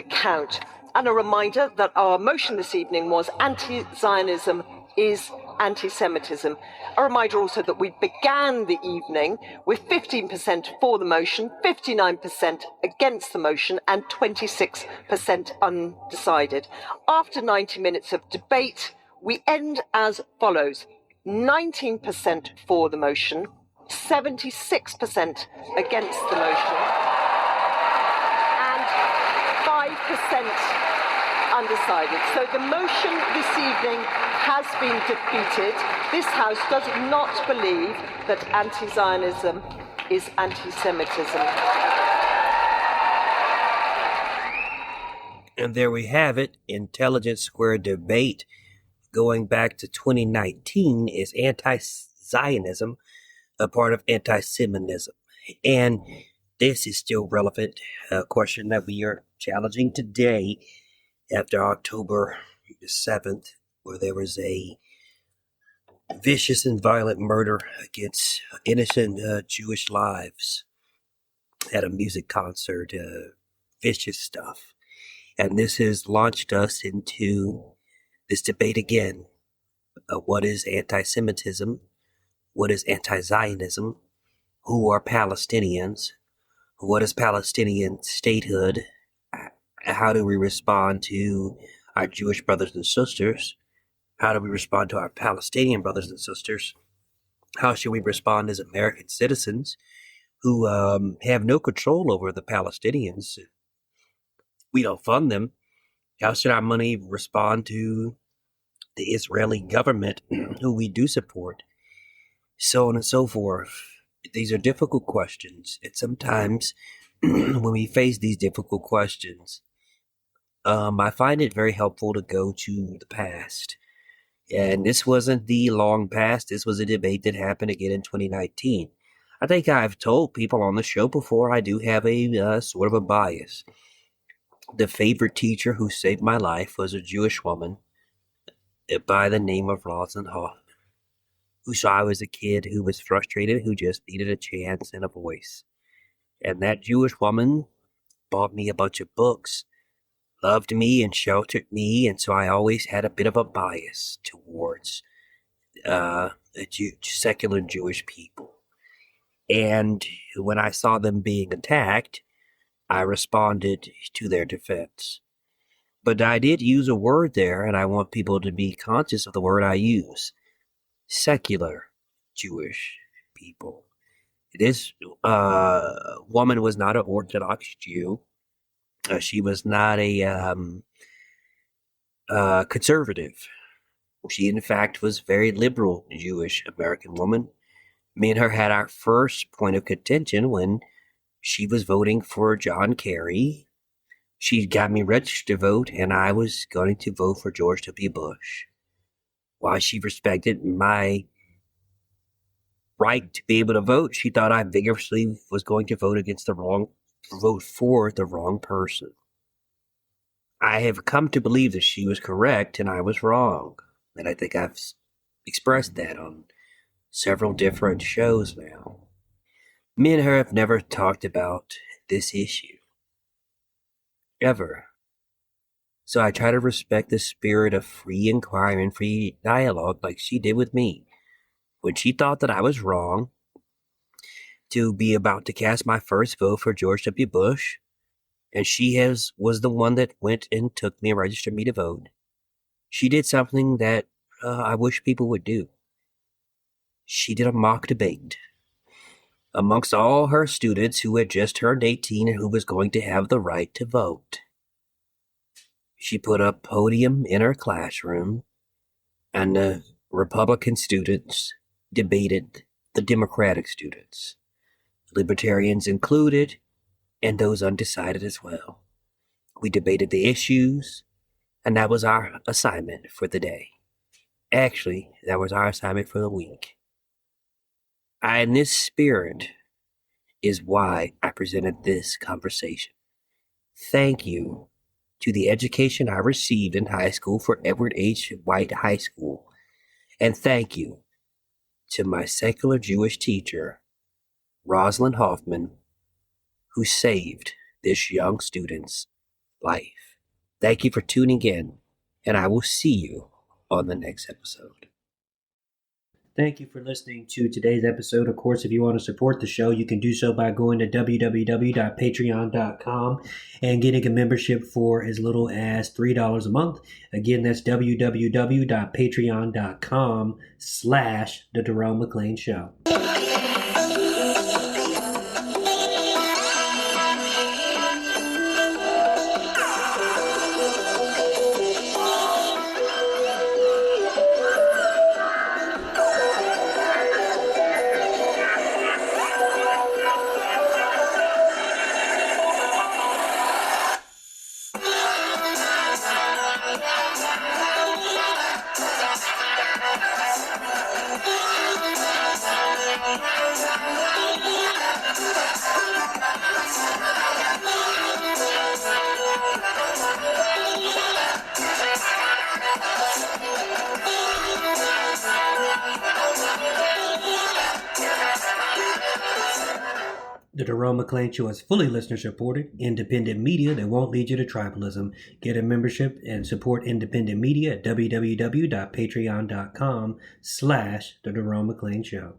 count. And a reminder that our motion this evening was anti-Zionism is anti-Semitism. A reminder also that we began the evening with 15% for the motion, 59% against the motion, and 26% undecided. After 90 minutes of debate, we end as follows: 19% for the motion, 76% against the motion, and 5% undecided. So the motion this evening has been defeated. This House does not believe that anti-Zionism is anti-Semitism. And there we have it. Intelligence Square debate going back to 2019 is anti-Zionism a part of anti-Semitism? And this is still relevant. A question that we are challenging today after October 7th, where there was a vicious and violent murder against innocent Jewish lives at a music concert. Vicious stuff. And this has launched us into this debate again. What is anti-Semitism? What is anti-Zionism? Who are Palestinians? What is Palestinian statehood? How do we respond to our Jewish brothers and sisters? How do we respond to our Palestinian brothers and sisters? How should we respond as American citizens who have no control over the Palestinians? We don't fund them. How should our money respond to the Israeli government, who we do support? So on and so forth. These are difficult questions. And sometimes when we face these difficult questions, I find it very helpful to go to the past. And this wasn't the long past. This was a debate that happened again in 2019. I think I've told people on the show before I do have a sort of a bias. The favorite teacher who saved my life was a Jewish woman by the name of Rosalind Hoffman, who saw I was a kid who was frustrated, who just needed a chance and a voice. And that Jewish woman bought me a bunch of books, loved me and sheltered me, and so I always had a bit of a bias towards secular Jewish people. And when I saw them being attacked, I responded to their defense. But I did use a word there, and I want people to be conscious of the word I use. Secular Jewish people. This woman was not an Orthodox Jew. She was not a conservative. She, in fact, was a very liberal Jewish American woman. Me and her had our first point of contention when she was voting for John Kerry. She got me registered to vote, and I was going to vote for George W. Bush. While she respected my right to be able to vote, she thought I vigorously was going to vote for the wrong person. I have come to believe that she was correct and I was wrong. And I think I've expressed that on several different shows now. Me and her have never talked about this issue. Ever. So I try to respect the spirit of free inquiry and free dialogue like she did with me. When she thought that I was wrong to be about to cast my first vote for George W. Bush, and she was the one that went and took me and registered me to vote, she did something that I wish people would do. She did a mock debate amongst all her students who had just turned 18 and who was going to have the right to vote. She put a podium in her classroom, and the Republican students debated the Democratic students, libertarians included, and those undecided as well. We debated the issues, and that was our assignment for the day. Actually, that was our assignment for the week. And this spirit is why I presented this conversation. Thank you to the education I received in high school for Edward H. White High School. And thank you to my secular Jewish teacher, Rosalind Hoffman, who saved this young student's life. Thank you for tuning in, and I will see you on the next episode. Thank you for listening to today's episode. Of course, if you want to support the show, you can do so by going to www.patreon.com and getting a membership for as little as $3 a month. Again, that's www.patreon.com/The Jerome McClain Show. The Jerome McClain Show is fully listener-supported, independent media that won't lead you to tribalism. Get a membership and support independent media at www.patreon.com/The Jerome McClain Show.